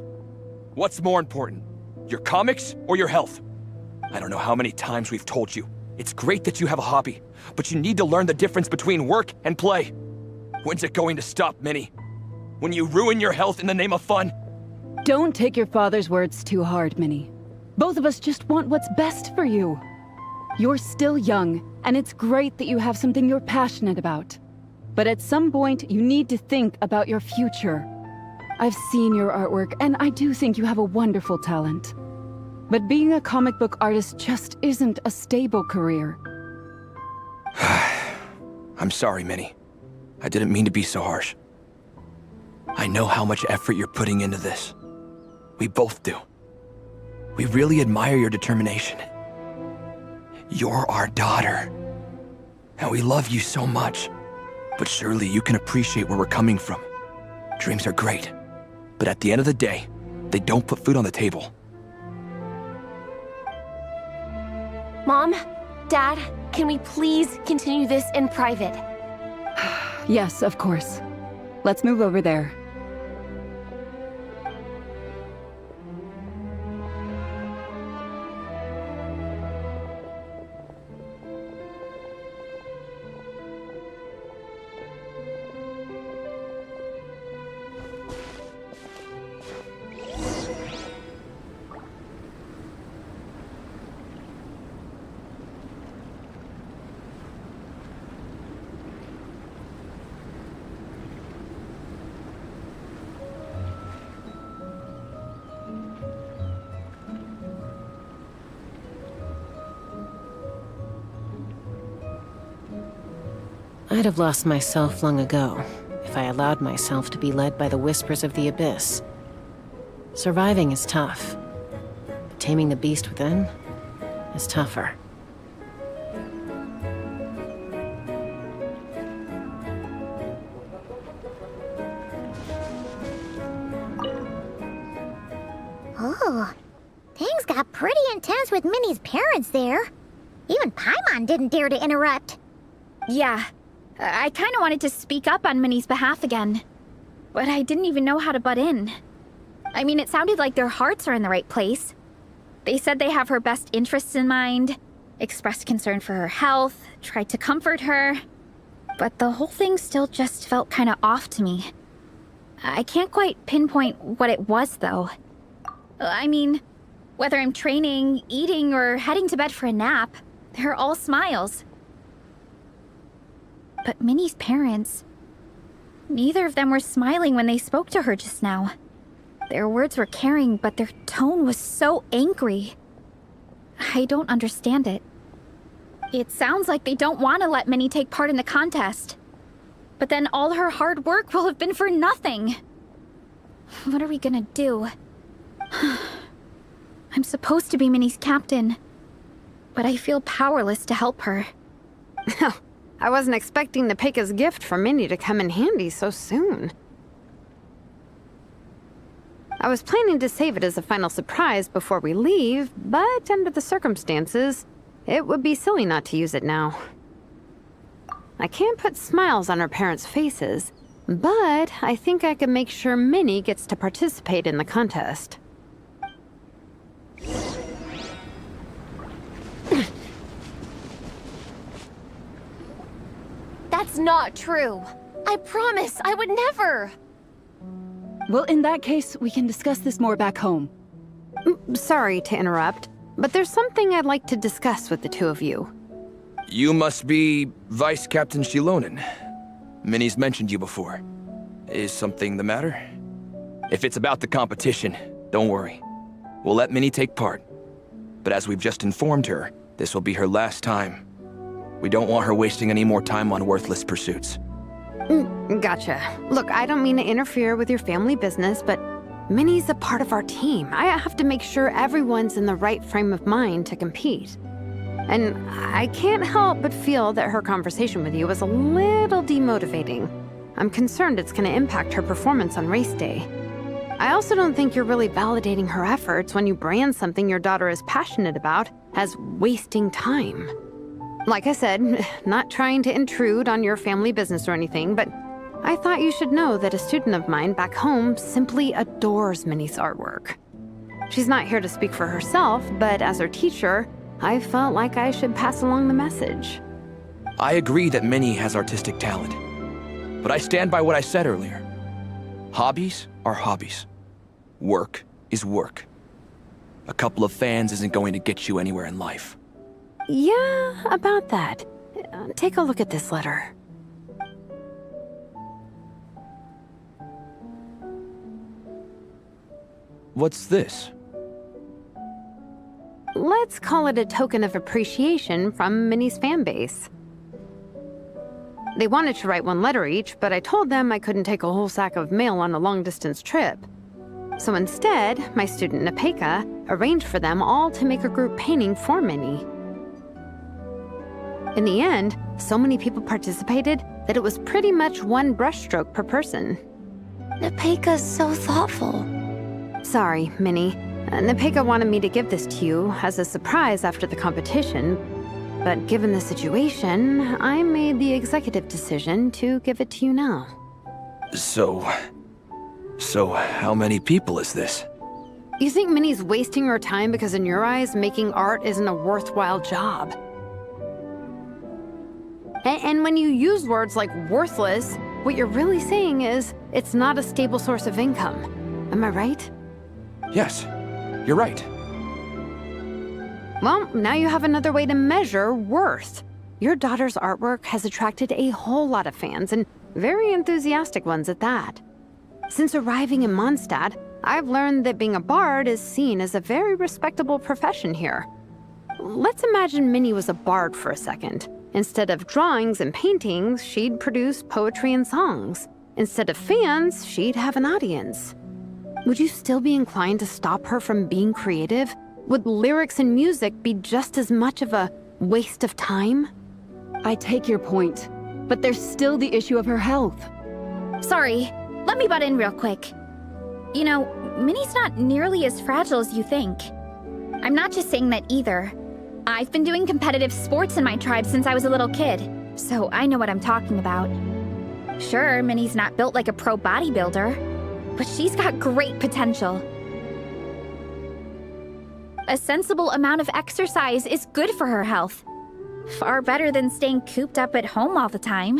What's more important? Your comics or your health? I don't know how many times we've told you. It's great that you have a hobby, but you need to learn the difference between work and play. When's it going to stop, Minnie? When you ruin your health in the name of fun? Don't take your father's words too hard, Minnie. Both of us just want what's best for you. You're still young, and it's great that you have something you're passionate about. But at some point, you need to think about your future. I've seen your artwork, and I do think you have a wonderful talent. But being a comic book artist just isn't a stable career. I'm sorry, Minnie. I didn't mean to be so harsh. I know how much effort you're putting into this. We both do. We really admire your determination. You're our daughter. And we love you so much. But surely you can appreciate where we're coming from. Dreams are great. But at the end of the day, they don't put food on the table. Mom, Dad, can we please continue this in private? Yes, of course. Let's move over there. I'd have lost myself long ago if I allowed myself to be led by the whispers of the abyss. Surviving is tough, but taming the beast within is tougher. Oh, things got pretty intense with Minnie's parents there. Even Paimon didn't dare to interrupt. Yeah, I kind of wanted to speak up on Minnie's behalf again, but I didn't even know how to butt in. I mean, it sounded like their hearts are in the right place. They said they have her best interests in mind, expressed concern for her health, tried to comfort her, but the whole thing still just felt kind of off to me. I can't quite pinpoint what it was, though. I mean, whether I'm training, eating, or heading to bed for a nap, they're all smiles. But Minnie's parents... neither of them were smiling when they spoke to her just now. Their words were caring, but their tone was so angry. I don't understand it. It sounds like they don't want to let Minnie take part in the contest. But then all her hard work will have been for nothing. What are we gonna do? I'm supposed to be Minnie's captain. but I feel powerless to help her. I wasn't expecting Nepeka's gift for Minnie to come in handy so soon. I was planning to save it as a final surprise before we leave, but under the circumstances, it would be silly not to use it now. I can't put smiles on her parents' faces, but I think I can make sure Minnie gets to participate in the contest. That's not true. I promise I would never. Well, in that case, we can discuss this more back home. Sorry to interrupt, but there's something I'd like to discuss with the two of you. You must be Vice Captain Shilonen. Minnie's mentioned you before. Is something the matter? If it's about the competition, don't worry. We'll let Minnie take part. But as we've just informed her, this will be her last time. We don't want her wasting any more time on worthless pursuits. Gotcha. Look, I don't mean to interfere with your family business, but Minnie's a part of our team. I have to make sure everyone's in the right frame of mind to compete. And I can't help but feel that her conversation with you was a little demotivating. I'm concerned it's going to impact her performance on race day. I also don't think you're really validating her efforts when you brand something your daughter is passionate about as wasting time. Like I said, not trying to intrude on your family business or anything, but I thought you should know that a student of mine back home simply adores Minnie's artwork. She's not here to speak for herself, but as her teacher, I felt like I should pass along the message. I agree that Minnie has artistic talent, but I stand by what I said earlier. Hobbies are hobbies. Work is work. A couple of fans isn't going to get you anywhere in life. Yeah, about that. Take a look at this letter. What's this? Let's call it a token of appreciation from Minnie's fan base. They wanted to write one letter each, but I told them I couldn't take a whole sack of mail on a long-distance trip. So instead, my student Nepeka arranged for them all to make a group painting for Minnie. In the end, so many people participated that it was pretty much one brushstroke per person. Nepeka's so thoughtful. Sorry, Minnie. Nepeka wanted me to give this to you as a surprise after the competition, but given the situation, I made the executive decision to give it to you now. So how many people is this? You think Minnie's wasting her time because in your eyes, making art isn't a worthwhile job? And when you use words like worthless, what you're really saying is it's not a stable source of income. Am I right? Yes, you're right. Well, now you have another way to measure worth. Your daughter's artwork has attracted a whole lot of fans, and very enthusiastic ones at that. Since arriving in Mondstadt, I've learned that being a bard is seen as a very respectable profession here. Let's imagine Minnie was a bard for a second. Instead of drawings and paintings, she'd produce poetry and songs. Instead of fans, she'd have an audience. Would you still be inclined to stop her from being creative? Would lyrics and music be just as much of a waste of time? I take your point, but there's still the issue of her health. Sorry, let me butt in real quick. You know, Minnie's not nearly as fragile as you think. I'm not just saying that either. I've been doing competitive sports in my tribe since I was a little kid, so I know what I'm talking about. Sure, Minnie's not built like a pro bodybuilder, but she's got great potential. A sensible amount of exercise is good for her health. Far better than staying cooped up at home all the time.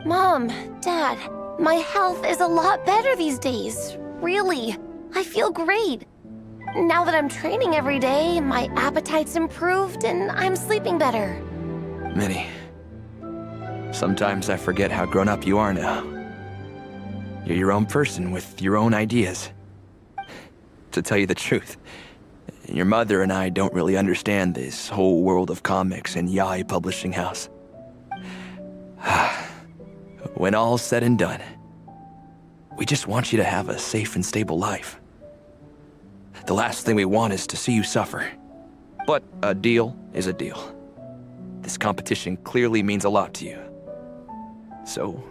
Mom, Dad, my health is a lot better these days. Really, I feel great. Now that I'm training every day, my appetite's improved and I'm sleeping better. Minnie, sometimes I forget how grown up you are now. You're your own person with your own ideas. To tell you the truth, your mother and I don't really understand this whole world of comics and yaoi publishing house. When all's said and done, we just want you to have a safe and stable life. The last thing we want is to see you suffer. But a deal is a deal. This competition clearly means a lot to you. So,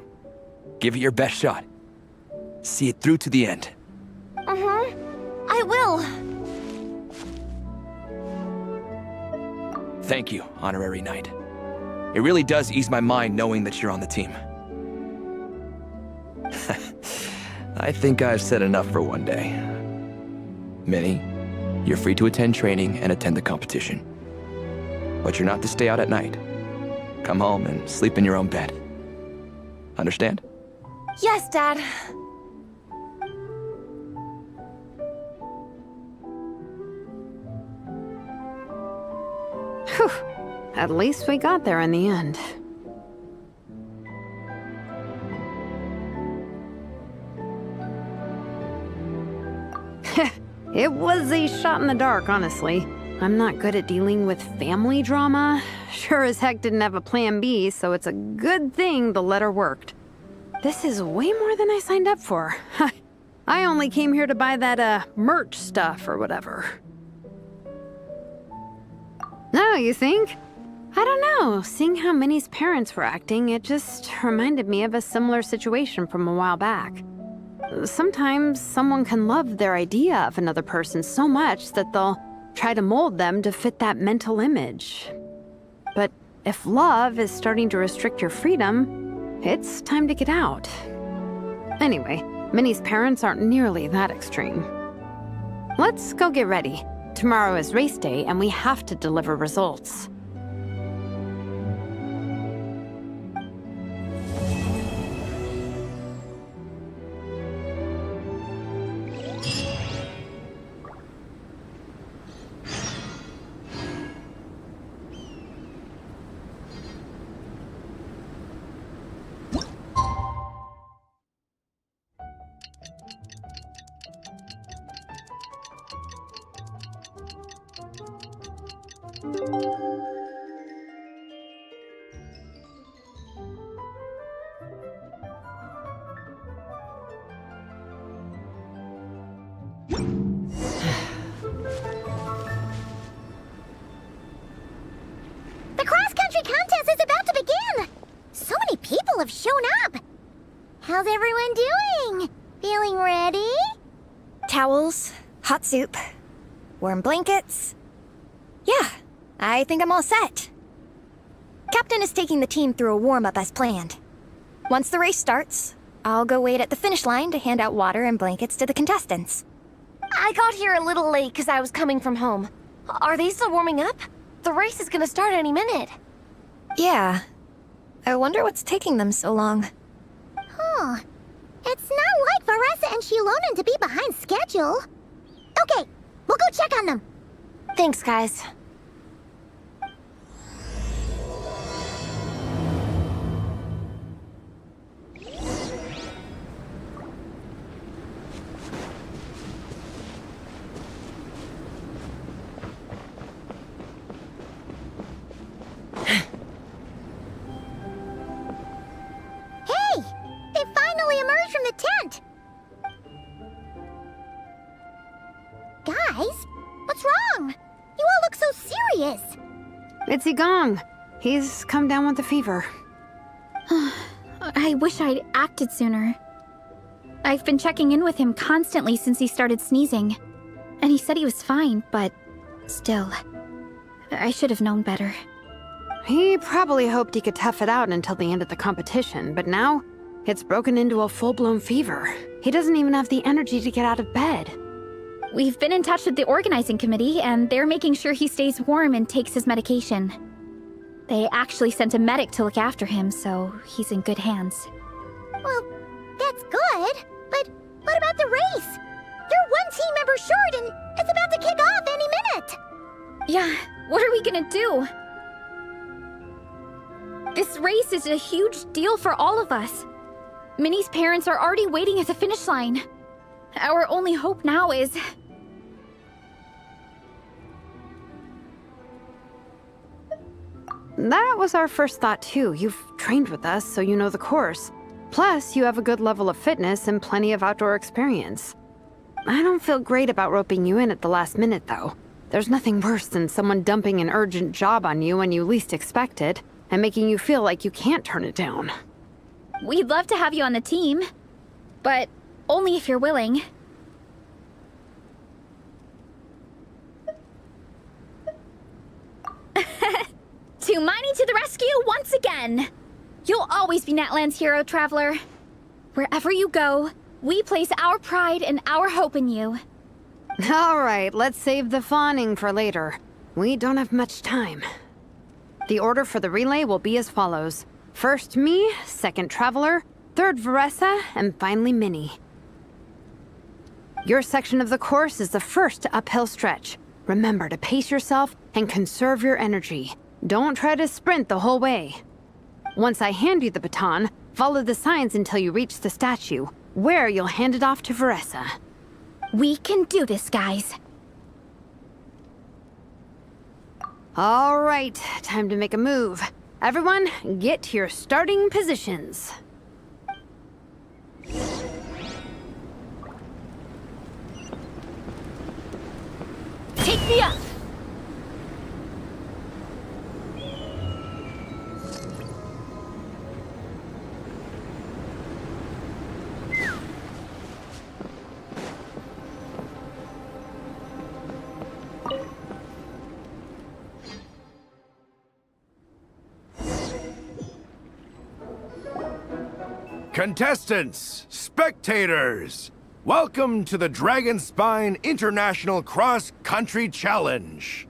give it your best shot. See it through to the end. I will. Thank you, Honorary Knight. It really does ease my mind knowing that you're on the team. I think I've said enough for one day. Minnie, you're free to attend training and attend the competition. But you're not to stay out at night. Come home and sleep in your own bed. Understand? Yes, Dad. Whew. At least we got there in the end. It was a shot in the dark, honestly. I'm not good at dealing with family drama. Sure as heck didn't have a plan B, so it's a good thing the letter worked. This is way more than I signed up for. I only came here to buy that, merch stuff or whatever. No, you think? I don't know. Seeing how Minnie's parents were acting, it just reminded me of a similar situation from a while back. Sometimes someone can love their idea of another person so much that they'll try to mold them to fit that mental image. But if love is starting to restrict your freedom, it's time to get out. Anyway, Minnie's parents aren't nearly that extreme. Let's go get ready. Tomorrow is race day and we have to deliver results. The cross-country contest is about to begin! So many people have shown up! How's everyone doing? Feeling ready? Towels, hot soup, warm blankets. Yeah, I think I'm all set. Captain is taking the team through a warm-up as planned. Once the race starts, I'll go wait at the finish line to hand out water and blankets to the contestants. I got here a little late because I was coming from home. Are they still warming up? The race is gonna start any minute. Yeah. I wonder what's taking them so long. Huh. It's not like Varessa and Shilonen to be behind schedule. Okay, we'll go check on them. Thanks, guys. Hey! They finally emerged from the tent! Guys, what's wrong? You all look so serious. It's Igong. He's come down with a fever. I wish I'd acted sooner. I've been checking in with him constantly since he started sneezing. And he said he was fine, but still, I should have known better. He probably hoped he could tough it out until the end of the competition, but now it's broken into a full-blown fever. He doesn't even have the energy to get out of bed. We've been in touch with the organizing committee, and they're making sure he stays warm and takes his medication. They actually sent a medic to look after him, so he's in good hands. Well, that's good, but what about the race? You're one team member short and it's about to kick off any minute! Yeah, what are we gonna do? This race is a huge deal for all of us. Minnie's parents are already waiting at the finish line. Our only hope now is... That was our first thought too. You've trained with us, so you know the course. Plus, you have a good level of fitness and plenty of outdoor experience. I don't feel great about roping you in at the last minute, though. There's nothing worse than someone dumping an urgent job on you when you least expect it, and making you feel like you can't turn it down. We'd love to have you on the team, but only if you're willing. Tumaini to the rescue once again! You'll always be Natlan's hero, Traveler. Wherever you go, we place our pride and our hope in you. All right, let's save the fawning for later. We don't have much time. The order for the relay will be as follows. First me, second Traveler, third Veressa, and finally Minnie. Your section of the course is the first uphill stretch. Remember to pace yourself and conserve your energy. Don't try to sprint the whole way. Once I hand you the baton, follow the signs until you reach the statue, where you'll hand it off to Veressa. We can do this, guys. All right, time to make a move. Everyone, get to your starting positions. Take me up! Contestants, spectators, welcome to the Dragonspine International Cross Country Challenge.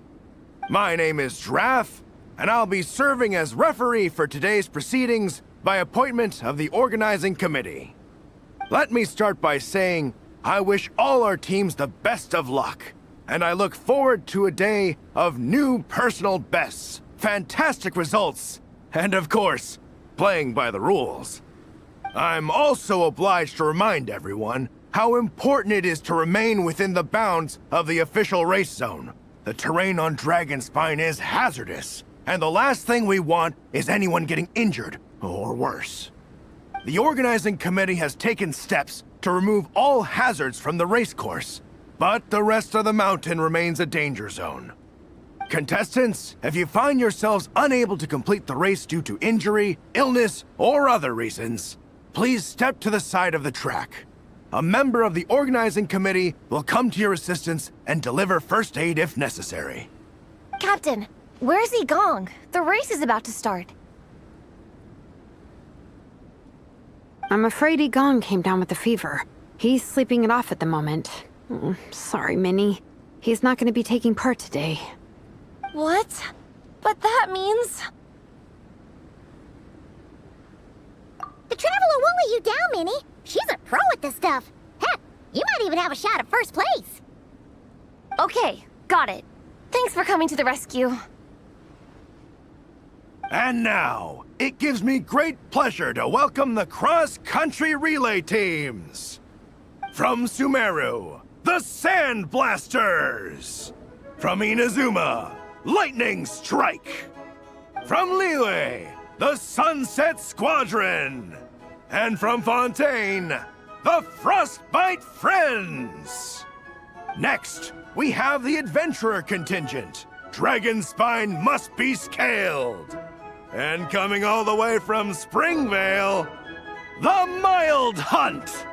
My name is Draff, and I'll be serving as referee for today's proceedings by appointment of the organizing committee. Let me start by saying I wish all our teams the best of luck, and I look forward to a day of new personal bests, fantastic results, and of course, playing by the rules. I'm also obliged to remind everyone how important it is to remain within the bounds of the official race zone. The terrain on Dragonspine is hazardous, and the last thing we want is anyone getting injured, or worse. The organizing committee has taken steps to remove all hazards from the race course, but the rest of the mountain remains a danger zone. Contestants, if you find yourselves unable to complete the race due to injury, illness, or other reasons, please step to the side of the track. A member of the organizing committee will come to your assistance and deliver first aid if necessary. Captain, where's Igong? The race is about to start. I'm afraid Igong came down with a fever. He's sleeping it off at the moment. Sorry, Minnie. He's not going to be taking part today. What? But that means... The Traveler won't let you down, Minnie. She's a pro at this stuff. Heck, you might even have a shot at first place. Okay, got it. Thanks for coming to the rescue. And now, it gives me great pleasure to welcome the cross-country relay teams. From Sumeru, the Sand Blasters. From Inazuma, Lightning Strike. From Liyue, the Sunset Squadron. And from Fontaine, the Frostbite Friends. Next, we have the Adventurer contingent. Dragonspine must be scaled. And coming all the way from Springvale, the Mild Hunt.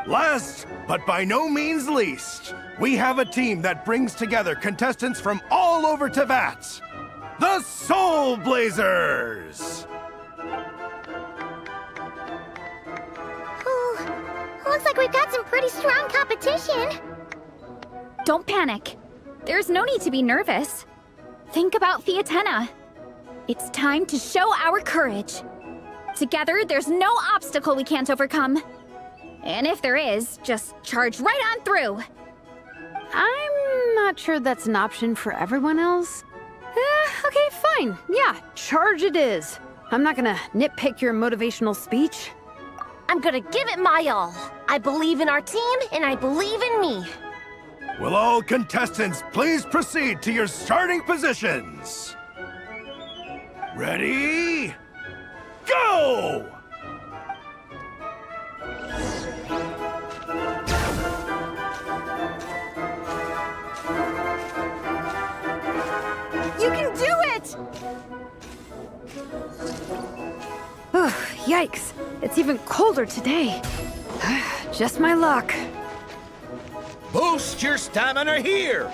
Last, but by no means least, we have a team that brings together contestants from all over Teyvat. The Soulblazers! Ooh, looks like we've got some pretty strong competition. Don't panic. There's no need to be nervous. Think about Fiatenna. It's time to show our courage. Together, there's no obstacle we can't overcome. And if there is, just charge right on through. I'm not sure that's an option for everyone else. Okay, fine. Yeah, charge it is. I'm not gonna nitpick your motivational speech. I'm gonna give it my all. I believe in our team, and I believe in me. Will all contestants please proceed to your starting positions? Ready? Go! Yikes. It's even colder today. Just my luck. Boost your stamina here!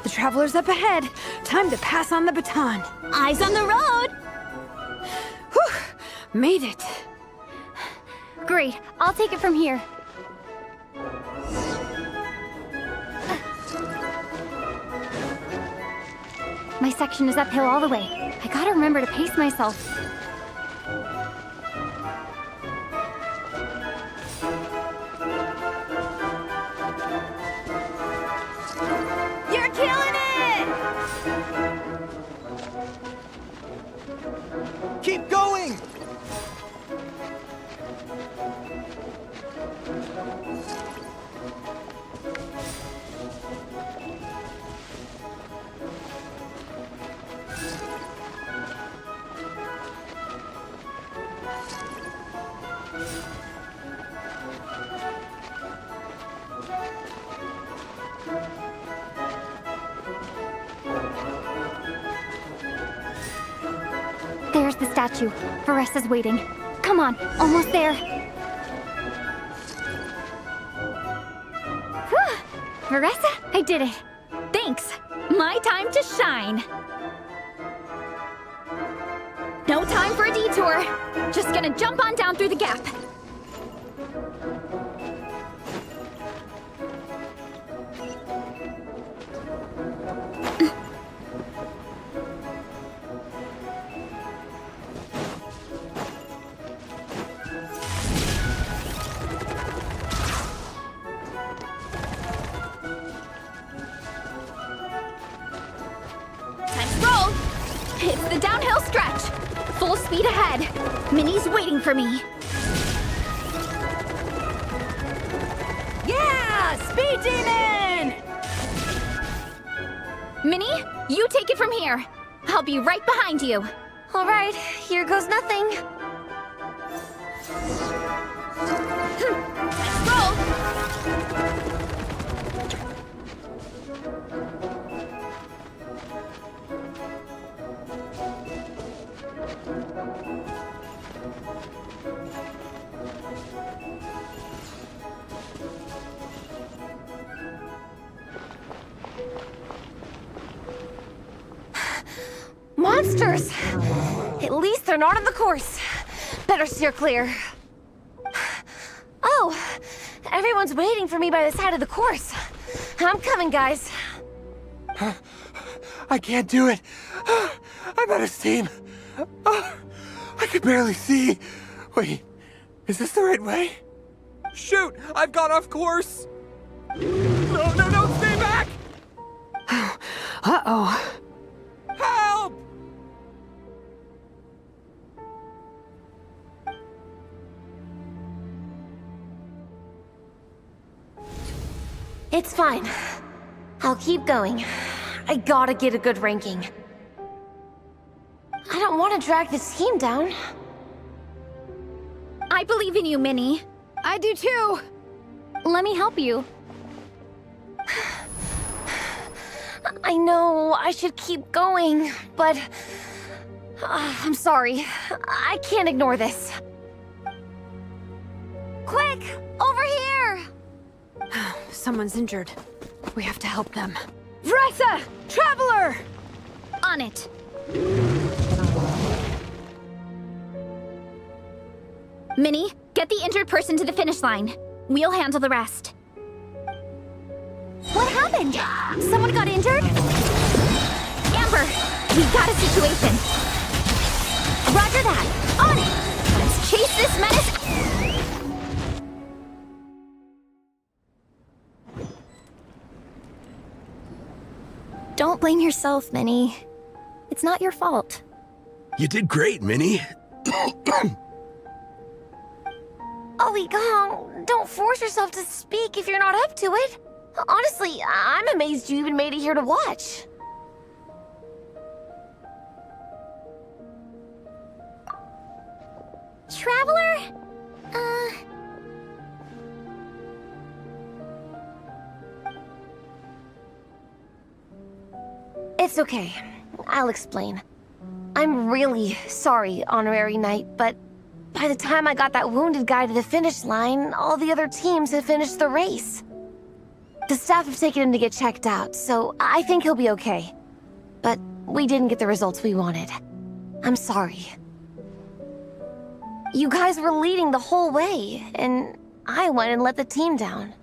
The traveler's up ahead. Time to pass on the baton. Eyes on the road! Whew! Made it. Great, I'll take it from here. My section is uphill all the way. I gotta remember to pace myself. You're killing it! Keep going! There's the statue. Varessa's waiting. Come on, almost there. Whew. Varessa, I did it. Thanks. My time to shine. No time for a detour. Just gonna jump on down through the gap. Time to roll. It's the downhill stretch. Full speed ahead. Minnie's waiting for me. Yeah! Speed demon! Minnie, you take it from here. I'll be right behind you. All right, here goes nothing. Let's roll. Monsters! At least they're not on the course. Better steer clear. Oh, everyone's waiting for me by the side of the course. I'm coming, guys. I can't do it. I'm out of steam. I can barely see. Wait, is this the right way? Shoot! I've gone off course! No, stay back! Uh-oh. Help! It's fine. I'll keep going. I gotta get a good ranking. I don't want to drag this team down. I believe in you, Minnie. I do too. Let me help you. I know I should keep going, but I'm sorry. I can't ignore this. Quick, over here! Someone's injured. We have to help them. Vressa! Traveler! On it. Minnie, get the injured person to the finish line. We'll handle the rest. What happened? Someone got injured? Amber, we got a situation. Roger that. On it! Let's chase this menace. Don't blame yourself, Minnie. It's not your fault. You did great, Minnie. Ollie Gong, don't force yourself to speak if you're not up to it. Honestly, I'm amazed you even made it here to watch. Traveler? It's okay. I'll explain. I'm really sorry, Honorary Knight, but by the time I got that wounded guy to the finish line, all the other teams had finished the race. The staff have taken him to get checked out, so I think he'll be okay. But we didn't get the results we wanted. I'm sorry. You guys were leading the whole way, and I went and let the team down.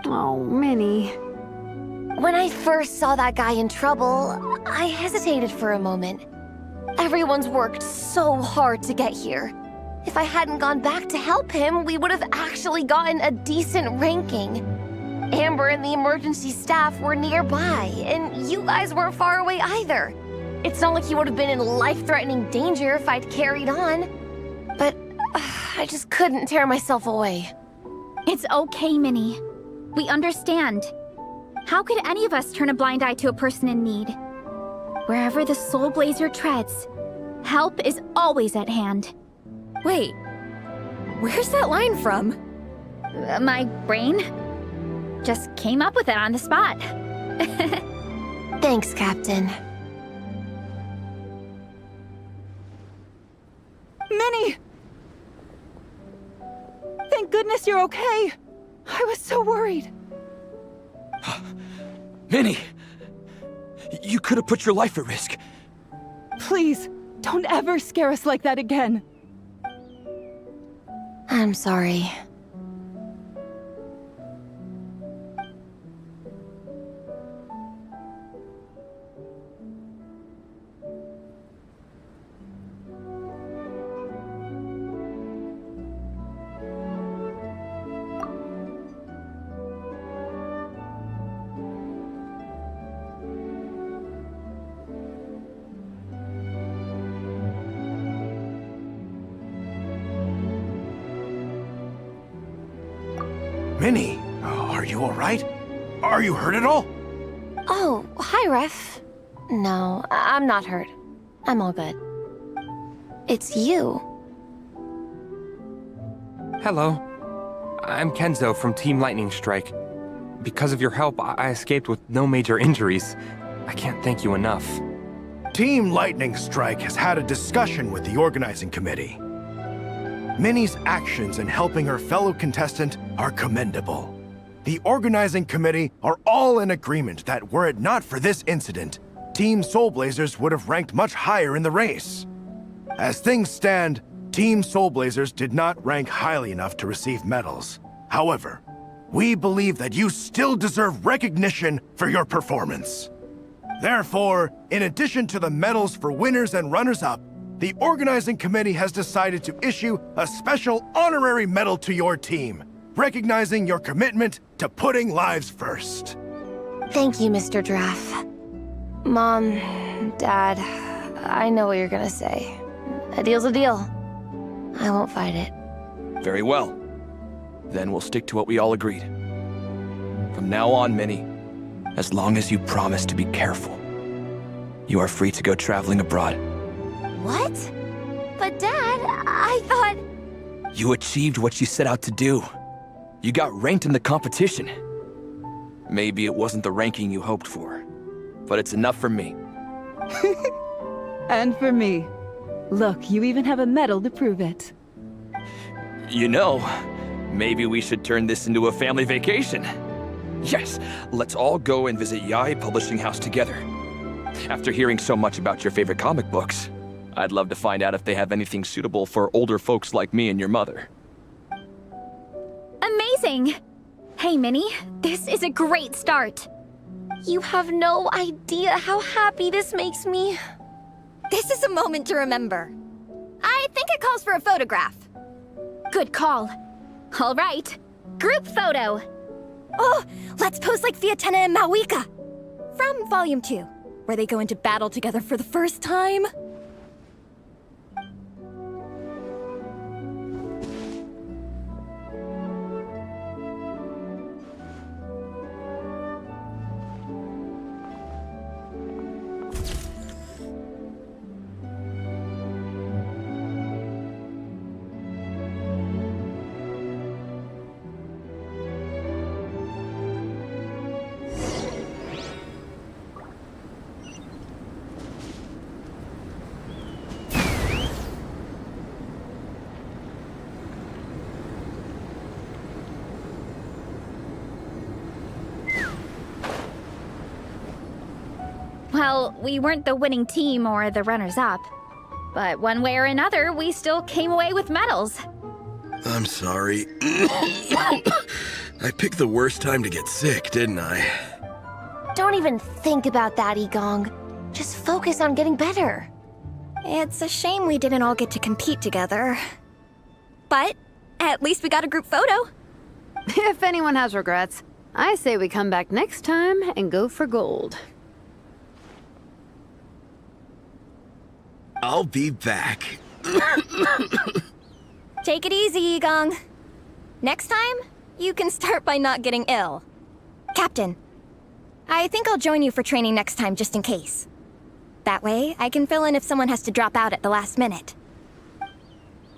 Oh, Minnie. When I first saw that guy in trouble, I hesitated for a moment. Everyone's worked so hard to get here. If I hadn't gone back to help him, we would have actually gotten a decent ranking. Amber and the emergency staff were nearby, and you guys weren't far away either. It's not like he would have been in life-threatening danger if I'd carried on. But I just couldn't tear myself away. It's okay, Minnie. We understand. How could any of us turn a blind eye to a person in need? Wherever the Soulblazer treads, help is always at hand. Wait, where's that line from? My brain just came up with it on the spot. Thanks, Captain. Minnie! Thank goodness you're okay. I was so worried. Minnie! You could have put your life at risk. Please, don't ever scare us like that again. I'm sorry. Minnie, are you alright? Are you hurt at all? Oh, hi, Ref. No, I'm not hurt. I'm all good. It's you. Hello. I'm Kenzo from Team Lightning Strike. Because of your help, I escaped with no major injuries. I can't thank you enough. Team Lightning Strike has had a discussion with the organizing committee. Minnie's actions in helping her fellow contestant are commendable. The organizing committee are all in agreement that were it not for this incident, Team Soulblazers would have ranked much higher in the race. As things stand, Team Soulblazers did not rank highly enough to receive medals. However, we believe that you still deserve recognition for your performance. Therefore, in addition to the medals for winners and runners-up, the organizing committee has decided to issue a special honorary medal to your team, recognizing your commitment to putting lives first. Thank you, Mr. Draff. Mom, Dad, I know what you're gonna say. A deal's a deal. I won't fight it. Very well. Then we'll stick to what we all agreed. From now on, Minnie, as long as you promise to be careful, you are free to go traveling abroad. What? But Dad, I thought... You achieved what you set out to do. You got ranked in the competition. Maybe it wasn't the ranking you hoped for, but it's enough for me. And for me. Look, you even have a medal to prove it. You know, maybe we should turn this into a family vacation. Yes, let's all go and visit Yai Publishing House together. After hearing so much about your favorite comic books, I'd love to find out if they have anything suitable for older folks like me and your mother. Amazing! Hey, Minnie, this is a great start. You have no idea how happy this makes me. This is a moment to remember. I think it calls for a photograph. Good call. All right, group photo. Oh, let's pose like Fiatena and Mawika. From Volume 2, where they go into battle together for the first time. Well, we weren't the winning team or the runners-up. But one way or another, we still came away with medals. I'm sorry. I picked the worst time to get sick, didn't I? Don't even think about that, Igong. Just focus on getting better. It's a shame we didn't all get to compete together. But at least we got a group photo. If anyone has regrets, I say we come back next time and go for gold. I'll be back. Take it easy, Igong. Next time, you can start by not getting ill. Captain, I think I'll join you for training next time just in case. That way, I can fill in if someone has to drop out at the last minute.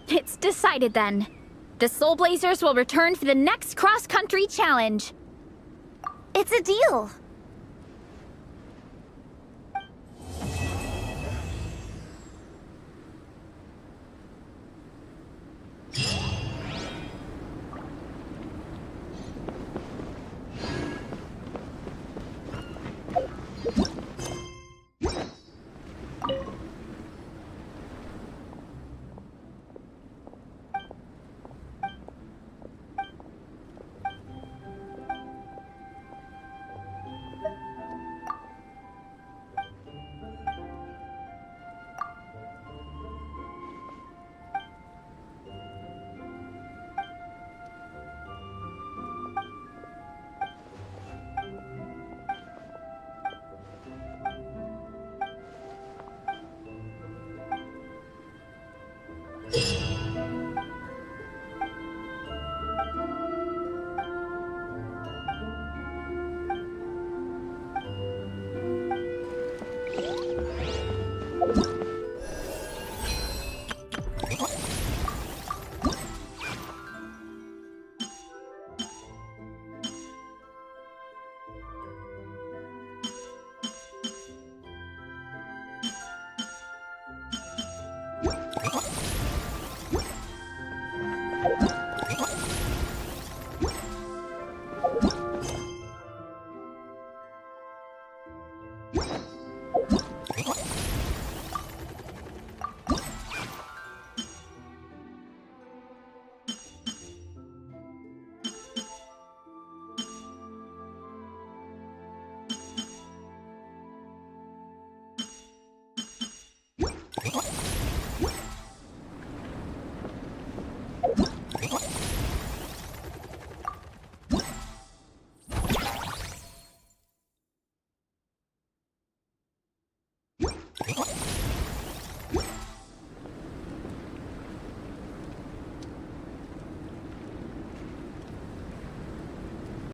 It's decided then. The Soulblazers will return for the next cross-country challenge. It's a deal.